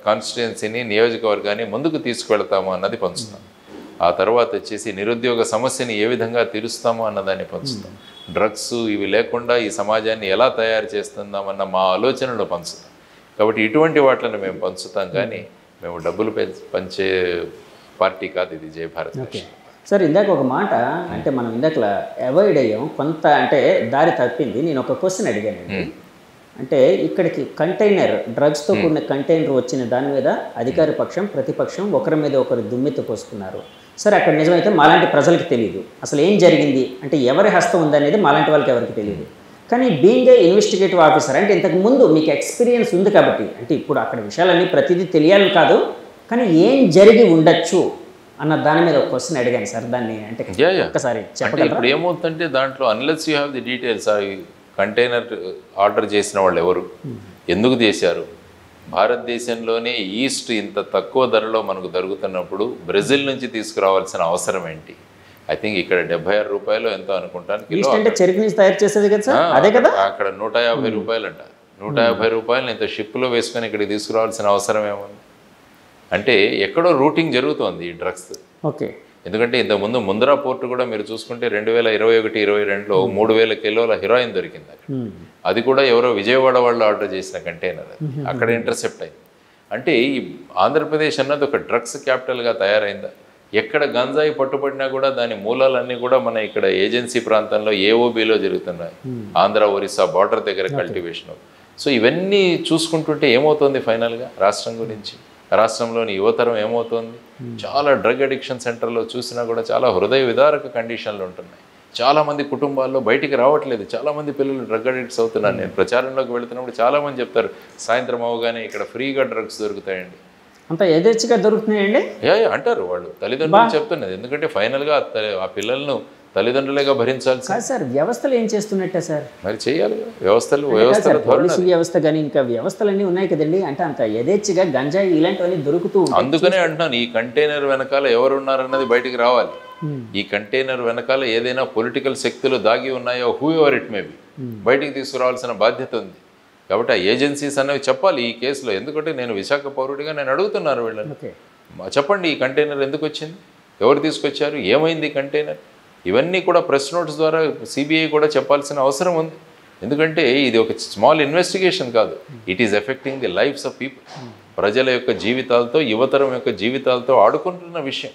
కాన్స్టిట్యుయెన్సీని, నియోజకవర్గాన్ని ముందుకు తీసుకువెళ్తాము అన్నది పంచుతాం. ఆ తర్వాత వచ్చేసి నిరుద్యోగ సమస్యని ఏ విధంగా తీరుస్తామో అన్నదాన్ని పంచుతాం. డ్రగ్స్ ఇవి లేకుండా ఈ సమాజాన్ని ఎలా తయారు చేస్తుందామన్న మా ఆలోచనలు పంచుతాం. కాబట్టి ఇటువంటి వాటిని మేము పంచుతాం, కానీ మేము డబ్బులు పంచే పార్టీ కాదు ఇది జై భారత్. సార్ ఇందాక ఒక మాట అంటే మనం ఇందాక అవాయిడ్ అయ్యాం కొంత, అంటే దారి తప్పింది. నేను ఒక క్వశ్చన్ అడిగానండి, అంటే ఇక్కడికి కంటైనర్ డ్రగ్స్తో కూడిన కంటైనర్ వచ్చిన దాని మీద అధికార పక్షం ప్రతిపక్షం ఒకరి మీద ఒకరు దుమ్మెత్తి పోసుకున్నారు. సరే అక్కడ నిజమైతే మాలాంటి ప్రజలకు తెలియదు అసలు ఏం జరిగింది, అంటే ఎవరి హస్తం ఉందనేది మాలాంటి వాళ్ళకి ఎవరికి తెలియదు. కానీ బీయింగ్ ఏ ఇన్వెస్టిగేటివ్ ఆఫీసర్ అంటే ఇంతకు ముందు మీకు ఎక్స్పీరియన్స్ ఉంది కాబట్టి, అంటే ఇప్పుడు అక్కడ విషయాలన్నీ ప్రతిదీ తెలియాలని కాదు, కానీ ఏం జరిగి ఉండొచ్చు అన్న దాని మీద ఒక క్వశ్చన్ అడిగాను సార్. దాన్ని అంటే ఒక్కసారి చెప్పండి. ఇప్పుడు ఏమవుతుందంటే దాంట్లో unless you have the details, container order చేసిన వాళ్ళు ఎవరు, ఎందుకు చేశారు, భారతదేశంలోనే ఈస్ట్ ఇంత తక్కువ ధరలో మనకు దొరుకుతున్నప్పుడు బ్రెజిల్ నుంచి తీసుకురావాల్సిన అవసరం ఏంటి? ఐ థింక్ ఇక్కడ 76 రూపాయలు ఎంతో అనుకుంటాను కిలో. చెరుకు నుంచి తయారు చేసేది కదా సార్, అదే కదా. అక్కడ 150 రూపాయలు అంట. 150 రూపాయలు ఇంత షిప్లో వేసుకొని ఇక్కడికి తీసుకురావాల్సిన అవసరం ఏముంది? అంటే ఎక్కడో రూటింగ్ జరుగుతోంది ఈ డ్రగ్స్. ఓకే. ఎందుకంటే ఇంతకుముందు ముంద్రా పోర్టు కూడా మీరు చూసుకుంటే 2021-22లో 3000 కిలోల హీరోయిన్ దొరికింది అక్కడ. అది కూడా ఎవరో విజయవాడ వాళ్ళు ఆర్డర్ చేసిన కంటైనర్, అక్కడ ఇంటర్సెప్ట్ అయింది. అంటే ఈ ఆంధ్రప్రదేశ్ అన్నది ఒక డ్రగ్స్ క్యాపిటల్గా తయారైందా? ఎక్కడ గంజాయి పట్టుబడినా కూడా దాని మూలాలన్నీ కూడా మన ఇక్కడ ఏజెన్సీ ప్రాంతంలో ఏఓబిలో జరుగుతున్నాయి, ఆంధ్ర ఒరిస్సా బార్డర్ దగ్గర కల్టివేషన్. సో ఇవన్నీ చూసుకుంటుంటే ఏమవుతుంది ఫైనల్గా రాష్ట్రం గురించి? రాష్ట్రంలోని యువతరం ఏమవుతోంది? చాలా డ్రగ్ అడిక్షన్ సెంటర్లో చూసినా కూడా చాలా హృదయ విదారక కండిషన్లు ఉంటున్నాయి. చాలామంది కుటుంబాల్లో బయటికి రావట్లేదు. చాలామంది పిల్లలు డ్రగ్ అడిక్ట్స్ అవుతున్నారు. నేను ప్రచారంలోకి వెళుతున్నప్పుడు చాలామంది చెప్తారు, సాయంత్రం అవగానే ఇక్కడ ఫ్రీగా డ్రగ్స్ దొరుకుతాయండి. అంత యథేచ్ఛగా దొరుకుతున్నాయండి అంటారు వాళ్ళు, తల్లిదండ్రులు చెప్తున్నది. ఎందుకంటే ఫైనల్గా ఆ పిల్లలను తల్లిదండ్రులుగా భరించాల్సి. కాదు సార్, వ్యవస్థలు ఏం చేస్తున్నట్టే సార్? మరి చేయాలి వ్యవస్థల పోలీసు వ్యవస్థ కానీ ఇంకా వ్యవస్థలన్నీ ఉన్నాయి కదండి. అంటే అంత యథేచ్ఛగా గంజాయి ఇలాంటివన్నీ దొరుకుతూ. అందుకనే అంటున్నాను, ఈ కంటైనర్ వెనకాల ఎవరు ఉన్నారన్నది బయటికి రావాలి. ఈ కంటైనర్ వెనకాల ఏదైనా పొలిటికల్ శక్తులు దాగి ఉన్నాయో, who ever it may be, బయటికి తీసుకురావాల్సిన బాధ్యత ఉంది. కాబట్టి ఆ ఏజెన్సీస్ అనేవి చెప్పాలి ఈ కేసులో. ఎందుకంటే నేను విశాఖ పౌరుడిగా నేను అడుగుతున్నాను వీళ్ళని, చెప్పండి ఈ కంటైనర్ ఎందుకు వచ్చింది, ఎవరు తీసుకొచ్చారు, ఏమైంది ఈ కంటైనర్? ఇవన్నీ కూడా ప్రెస్ నోట్స్ ద్వారా సిబిఐ కూడా చెప్పాల్సిన అవసరం ఉంది. ఎందుకంటే ఇది ఒక స్మాల్ ఇన్వెస్టిగేషన్ కాదు, it is affecting the lives of people. ప్రజల యొక్క జీవితాలతో, యువతరం యొక్క జీవితాలతో ఆడుకుంటున్న విషయం.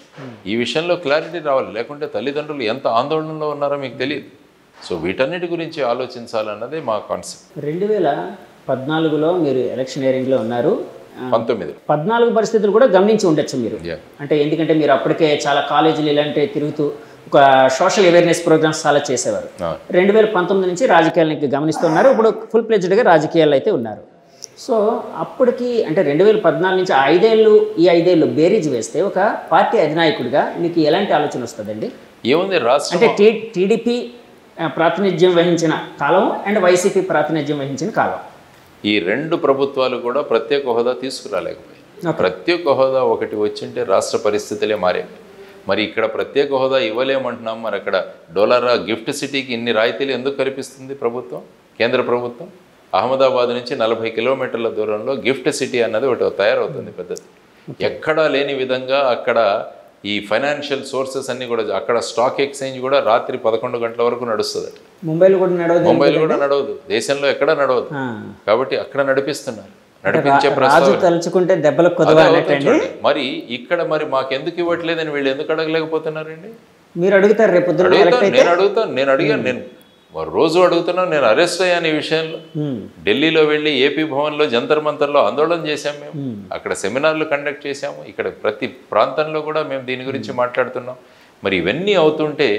ఈ విషయంలో క్లారిటీ రావాలి, లేకుంటే తల్లిదండ్రులు ఎంత ఆందోళనలో ఉన్నారో మీకు తెలియదు. సో వీటన్నిటి గురించి ఆలోచించాలన్నదే మా కాన్సెప్ట్. 2014లో మీరు ఎలక్షనీరింగ్లో ఉన్నారు. 14 పరిస్థితులు కూడా గమనించి ఉండొచ్చు మీరు. అంటే ఎందుకంటే మీరు అప్పటికే చాలా కాలేజీలు ఇలాంటివి తిరుగుతూ ఒక సోషల్ అవేర్నెస్ ప్రోగ్రామ్స్ చాలా చేసేవారు. 2019 నుంచి రాజకీయాలను గమనిస్తున్నారు. ఇప్పుడు ఫుల్ ప్లెజ్డ్గా రాజకీయాలు అయితే ఉన్నారు. సో అప్పటికి అంటే 2014 నుంచి ఈ 5 ఏళ్ళు బేరీజ్ వేస్తే ఒక పార్టీ అధినాయకుడిగా మీకు ఎలాంటి ఆలోచన వస్తుందండి? ఏముంది, రాష్ట్రం అంటే టీడీపీ ప్రాతినిధ్యం వహించిన కాలం అండ్ వైసీపీ ప్రాతినిధ్యం వహించిన కాలం, ఈ 2 ప్రభుత్వాలు కూడా ప్రత్యేక హోదా తీసుకురాలేకపోయాయి. ప్రత్యేక హోదా ఒకటి వచ్చింటే రాష్ట్ర పరిస్థితులే మారేవి. మరి ఇక్కడ ప్రత్యేక హోదా ఇవ్వలేమంటున్నాం. మరి అక్కడ డోలారా గిఫ్ట్ సిటీకి ఇన్ని రాయితీలు ఎందుకు కల్పిస్తుంది ప్రభుత్వం, కేంద్ర ప్రభుత్వం? అహ్మదాబాద్ నుంచి 40 కిలోమీటర్ల దూరంలో గిఫ్ట్ సిటీ అన్నది ఒకటి తయారవుతుంది పెద్దది. ఎక్కడా లేని విధంగా అక్కడ ఈ ఫైనాన్షియల్ సోర్సెస్ అన్నీ కూడా, అక్కడ స్టాక్ ఎక్స్చేంజ్ కూడా రాత్రి 11 గంటల వరకు నడుస్తుంది. ముంబైలో కూడా నడవదు, దేశంలో ఎక్కడ నడవదు. కాబట్టి అక్కడ నడిపిస్తున్నారు. నడిపించే తలుచుకుంటే దెబ్బలకు కొద్దిగా. మరి ఇక్కడ మరి మాకెందుకు ఇవ్వట్లేదని వీళ్ళు ఎందుకు అడగలేకపోతున్నారండి? మీరు అడుగుతారు రేపు? నేను అడిగాను, నేను రోజు అడుగుతున్నాను. నేను అరెస్ట్ అయ్యాను ఈ విషయంలో. ఢిల్లీలో వెళ్ళి ఏపీ భవన్లో జంతర్ మంతర్లో ఆందోళన చేశాము మేము. అక్కడ సెమినార్లు కండక్ట్ చేశాము. ఇక్కడ ప్రతి ప్రాంతంలో కూడా మేము దీని గురించి మాట్లాడుతున్నాం. మరి ఇవన్నీ అవుతుంటే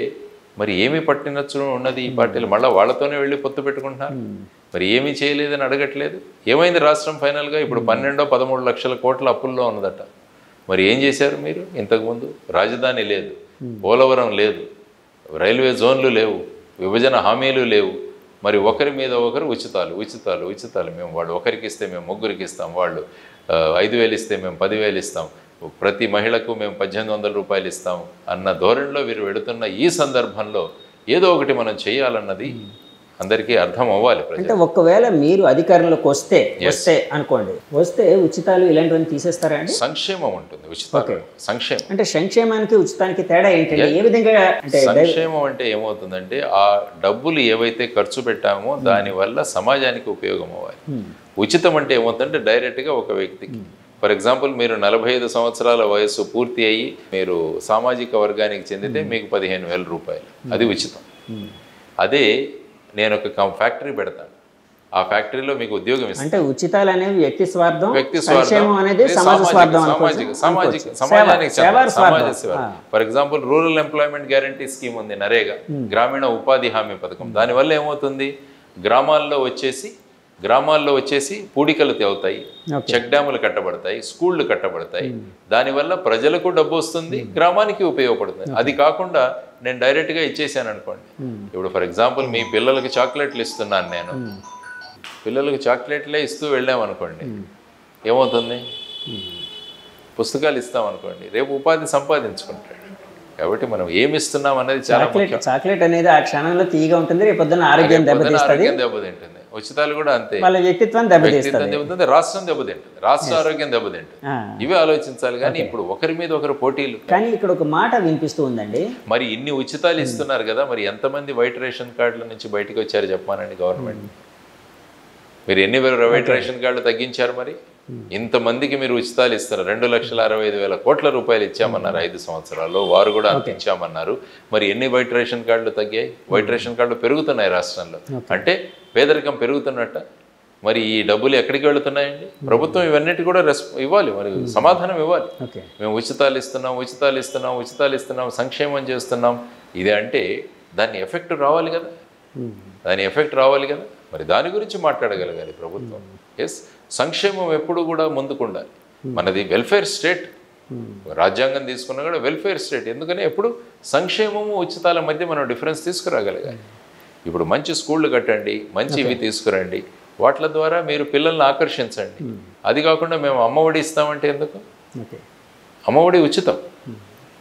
మరి ఏమి పట్టినచ్చు ఉన్నది ఈ పార్టీలు? మళ్ళీ వాళ్ళతోనే వెళ్ళి పొత్తు పెట్టుకుంటున్నారు. మరి ఏమీ చేయలేదని అడగట్లేదు. ఏమైంది రాష్ట్రం ఫైనల్గా? ఇప్పుడు 12-13 లక్షల కోట్ల అప్పుల్లో ఉన్నదట. మరి ఏం చేశారు మీరు? ఇంతకుముందు రాజధాని లేదు, పోలవరం లేదు, రైల్వే జోన్లు లేవు, విభజన హామీలు లేవు. మరి ఒకరి మీద ఒకరు ఉచితాలు. మేము వాళ్ళు ఒకరికి ఇస్తే మేము ముగ్గురికి ఇస్తాం, వాళ్ళు 5,000 ఇస్తే మేము 10,000 ఇస్తాం, ప్రతి మహిళకు మేము 1,800 రూపాయలు ఇస్తాం అన్న ధోరణిలో వీరు వెడుతున్న ఈ సందర్భంలో ఏదో ఒకటి మనం చేయాలన్నది అందరికీ అర్థం అవ్వాలి. అంటే ఒకవేళ మీరు అధికారంలోకి వస్తే అనుకోండి, వస్తే ఉచితాలు ఇలాంటివన్నీ తీసేస్తారా అండి? సంక్షేమం ఉంటుంది, ఉచితాలు సంక్షేమం. అంటే సంక్షేమానికి ఉచితానికి తేడా ఏంటంటే ఏ విధంగా? అంటే సంక్షేమం అంటే ఏమవుతుందంటే ఆ డబ్బులు ఏవైతే ఖర్చు పెట్టామో దానివల్ల సమాజానికి ఉపయోగం అవ్వాలి. ఉచితం అంటే ఏమవుతుందంటే డైరెక్ట్గా ఒక వ్యక్తికి, ఫర్ ఎగ్జాంపుల్ మీరు 45 సంవత్సరాల వయస్సు పూర్తి అయ్యి మీరు సామాజిక వర్గానికి చెందితే మీకు 15,000 రూపాయలు, అది ఉచితం. అదే నేను ఒక ఫ్యాక్టరీ పెడతాను, ఆ ఫ్యాక్టరీలో మీకు ఉద్యోగం ఇస్తాను. అంటే ఉచితాలు అనేవి వ్యక్తి స్వార్థం, సమాజానికి for example rural employment guarantee scheme ఉంది, నరేగా గ్రామీణ ఉపాధి హామీ పథకం. దానివల్ల ఏమవుతుంది, గ్రామాల్లో వచ్చేసి పూడికలు తేవుతాయి, చెక్ డ్యాములు కట్టబడతాయి, స్కూళ్ళు కట్టబడతాయి. దానివల్ల ప్రజలకు డబ్బు వస్తుంది, గ్రామానికి ఉపయోగపడుతుంది. అది కాకుండా నేను డైరెక్ట్గా ఇచ్చేసాను అనుకోండి. ఇప్పుడు ఫర్ ఎగ్జాంపుల్ మీ పిల్లలకి చాక్లెట్లు ఇస్తున్నాను, నేను పిల్లలకి చాక్లెట్లే ఇస్తూ వెళ్ళామనుకోండి, ఏమవుతుంది? పుస్తకాలు ఇస్తామనుకోండి, రేపు ఉపాధి సంపాదించుకుంటాడు. కాబట్టి మనం ఏమి ఇస్తున్నాం అనేది చాలా ముఖ్యం. చాక్లెట్ అనేది ఆ క్షణంలో తీయగా ఉంటుంది, రేపు పొద్దున్న ఆరోగ్యం దెబ్బతింటుంది. ఉచితాలు కూడా అంతే, వ్యక్తిత్వం దెబ్బతింటుంది, రాష్ట్రం దెబ్బతింటుంది, రాష్ట్ర ఆరోగ్యం దెబ్బతింటుంది. ఇవే ఆలోచించాలి. కానీ ఇప్పుడు ఒకరి మీద ఒకరు పోటీలు. కానీ ఇక్కడ ఒక మాట వినిపిస్తూ ఉందండి, మరి ఇన్ని ఉచితాలు ఇస్తున్నారు కదా, మరి ఎంతమంది వైట్ రేషన్ కార్డుల నుంచి బయటకు వచ్చారు చెప్పానండి గవర్నమెంట్? మీరు ఎన్ని వైట్ రేషన్ కార్డులు తగ్గించారు? మరి ఇంతమందికి మీరు ఉచితాలు ఇస్తారు. 2,65,000 కోట్ల రూపాయలు ఇచ్చామన్నారు 5 సంవత్సరాల్లో, వారు కూడా అంత ఇచ్చామన్నారు. మరి ఎన్ని వైట్ రేషన్ కార్డులు తగ్గాయి? వైట్ రేషన్ కార్డులు పెరుగుతున్నాయి రాష్ట్రంలో. అంటే పేదరికం పెరుగుతున్నట్ట? మరి ఈ డబ్బులు ఎక్కడికి వెళుతున్నాయండి? ప్రభుత్వం ఇవన్నిటి కూడా ఇవ్వాలి, మరి సమాధానం ఇవ్వాలి. ఓకే. మేము ఉచితాలు ఇస్తున్నాం, సంక్షేమం చేస్తున్నాం, ఇది అంటే దాని ఎఫెక్ట్ రావాలి కదా, మరి దాని గురించి మాట్లాడగలగాలి ప్రభుత్వం. ఎస్, సంక్షేమం ఎప్పుడు కూడా ముందుకు ఉండాలి. మనది వెల్ఫేర్ స్టేట్, రాజ్యాంగం తీసుకున్నా కూడా వెల్ఫేర్ స్టేట్. ఎందుకని ఎప్పుడు సంక్షేమము ఉచితాల మధ్య మనం డిఫరెన్స్ తీసుకురాగలగాలి. ఇప్పుడు మంచి స్కూళ్ళు కట్టండి, మంచి ఇవి తీసుకురండి, వాటి ద్వారా మీరు పిల్లల్ని ఆకర్షించండి. అది కాకుండా మేము అమ్మఒడి ఇస్తామంటే ఎందుకు? అమ్మఒడి ఉచితం.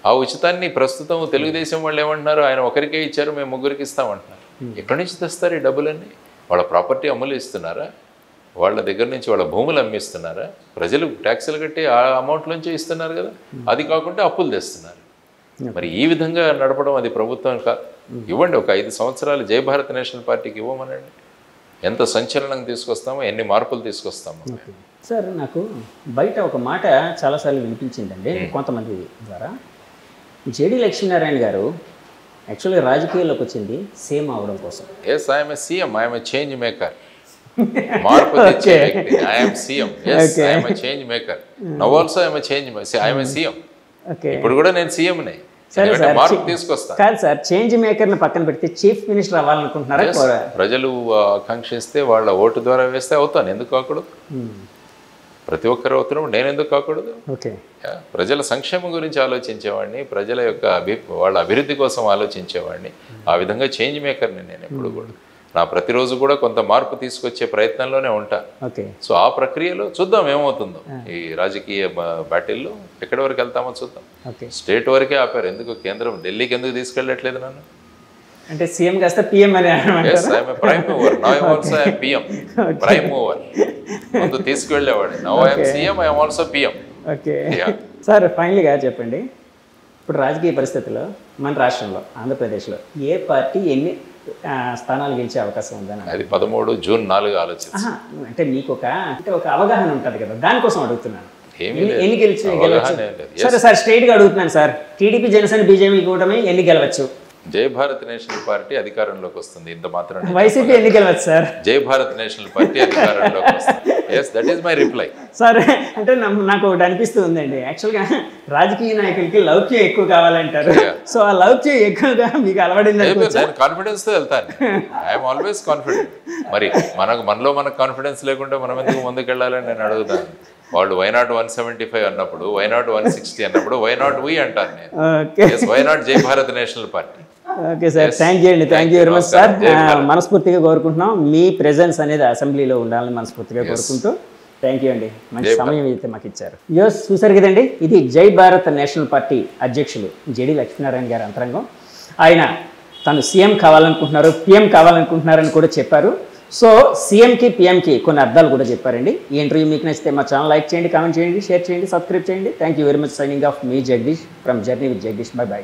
ఆ ఉచితాన్ని ప్రస్తుతం తెలుగుదేశం వాళ్ళు ఏమంటున్నారు, ఆయన ఒకరికే ఇచ్చారు, మేము ముగ్గురికి ఇస్తామంటున్నారు. ఎక్కడి నుంచి తెస్తారు ఈ డబ్బులన్నీ? వాళ్ళ ప్రాపర్టీ అమ్ములు ఇస్తున్నారా? వాళ్ళ దగ్గర నుంచి వాళ్ళ భూములు అమ్మిస్తున్నారా? ప్రజలు ట్యాక్సులు కట్టి ఆ అమౌంట్ నుంచి ఇస్తున్నారు కదా. అది కాకుండా అప్పులు తెస్తున్నారు. మరి ఈ విధంగా నడపడం అది ప్రభుత్వం ఇవ్వండి. ఒక 5 సంవత్సరాలు జై భారత్ నేషనల్ పార్టీకి ఇవ్వమనండి. ఎంత సంచలనం తీసుకొస్తామో, ఎన్ని మార్పులు తీసుకొస్తామో. సార్, నాకు బయట ఒక మాట చాలాసార్లు వినిపించిందండి కొంతమంది ద్వారా. జేడి లక్ష్మీనారాయణ గారు యాక్చువల్గా రాజకీయాల్లోకి వచ్చింది సేమ్ అవడం కోసం. Yes, I'm a CM, I'm a change maker. మార్పు తెచ్చే వ్యక్తి. I'm CM. Yes, I'm a change maker. Now also I'm a change, I'm a CM. ఇప్పుడు కూడా నేను సీఎంనే. మార్పు తీసుకొస్తా. కాదు సార్, చేంజ్ మేకర్ ని పక్కన పెడితే చీఫ్ మినిస్టర్ అవ్వాలనుకుంటున్నారా? ప్రజలు ఆకాంక్షిస్తే వాళ్ళ ఓటు ద్వారా వేస్తే అవుతాను, ఎందుకు కాకూడదు? ప్రతి ఒక్కరు అవుతున్నప్పుడు నేను ఎందుకు కాకూడదు? ప్రజల సంక్షేమం గురించి ఆలోచించేవాడిని, ప్రజల యొక్క వాళ్ళ అభివృద్ధి కోసం ఆలోచించేవాడిని. ఆ విధంగా చేంజ్ మేకర్ని నేను ఎప్పుడు కూడా. నా ప్రతిరోజు కూడా కొంత మార్పు తీసుకొచ్చే ప్రయత్నంలోనే ఉంటా. సో ఆ ప్రక్రియలో చూద్దాం ఏమవుతుందో. ఈ రాజకీయ బ్యాటిల్లో ఎక్కడి వరకు వెళ్తామో చూద్దాం. స్టేట్ వరకే ఆపారు, ఎందుకు కేంద్రం ఢిల్లీకి ఎందుకు తీసుకెళ్ళట్లేదు నన్ను? అంటే సీఎం కాస్త పిఎం అని prime mover. Now I'm also I'm PM. Prime mover ముందు తీసుకువెళ్ళేవాడు. Now I'm CM, I'm also PM. Okay sir, ఫైనల్గా చెప్పండి, ఇప్పుడు రాజకీయ పరిస్థితుల్లో మన రాష్ట్రంలో ఆంధ్రప్రదేశ్లో ఏ పార్టీ ఎన్ని స్థానాలు గెలిచే అవకాశం ఉందని? అది 13 జూన్ 4 ఆలోచన. అంటే మీకు ఒక అవగాహన ఉంటుంది కదా, దానికోసం అడుగుతున్నాను. ఎన్ని గెలవచ్చు? సరే సార్, స్ట్రైట్గా అడుగుతున్నాను సార్. టీడీపీ, జనసేన, బీజేపీ కూటమి ఎన్ని గెలవచ్చు? జై భారత్ నేషనల్ పార్టీ అధికారంలోకి వస్తుంది. ఇంత మాత్రం. వైసీపీ ఎన్ని గెలవచ్చు సార్? జై భారత్ నేషనల్ పార్టీ అధికారంలోకి వస్తుంది. Yes, that is my reply. Sir, అంటే నాకు ఒకటి అనిపిస్తూ ఉందండి, యాక్చువల్గా రాజకీయ నాయకులకి లౌక్యం ఎక్కువ కావాలంటారు. సో ఆ లౌక్యం ఎక్కువగా మీకు అలవడింది. నేను కాన్ఫిడెన్స్తో వెళ్తాను. I'm always confident. మరి మనలో మనకు కాన్ఫిడెన్స్ లేకుంటే మనం ఎందుకు ముందుకెళ్ళాలని నేను అడుగుతాను. వాళ్ళు వైనాట్ 175 అన్నప్పుడు, వైనాట్ 160 అన్నప్పుడు వైనాట్ వి అంటాను నేను. Why not Jai Bharat national party. Okay sir, thank you అండి. Thank you very much sir. మనస్ఫూర్తిగా కోరుకుంటున్నాం మీ ప్రెజెన్స్ అనేది అసెంబ్లీలో ఉండాలని మనస్ఫూర్తిగా కోరుకుంటూ థ్యాంక్ యూ అండి. మంచి సమయం అయితే మాకు ఇచ్చారు. యూస్ చూసారు కదండి, ఇది జై భారత్ నేషనల్ పార్టీ అధ్యక్షులు జేడి లక్ష్మీనారాయణ గారి అంతరంగం. ఆయన తను సీఎం కావాలనుకుంటున్నారు, పిఎం కావాలనుకుంటున్నారని కూడా చెప్పారు. సో సీఎంకి, పిఎంకి కొన్ని అర్థాలు కూడా చెప్పారండి. ఈ ఇంటర్వ్యూ మీకు నచ్చితే మా ఛానల్ లైక్ చేయండి, కామెంట్ చేయండి, షేర్ చేయండి, సబ్స్క్రైబ్ చేయండి. Thank you very much. Signing off me Jagadish from journey with Jagadish. By by.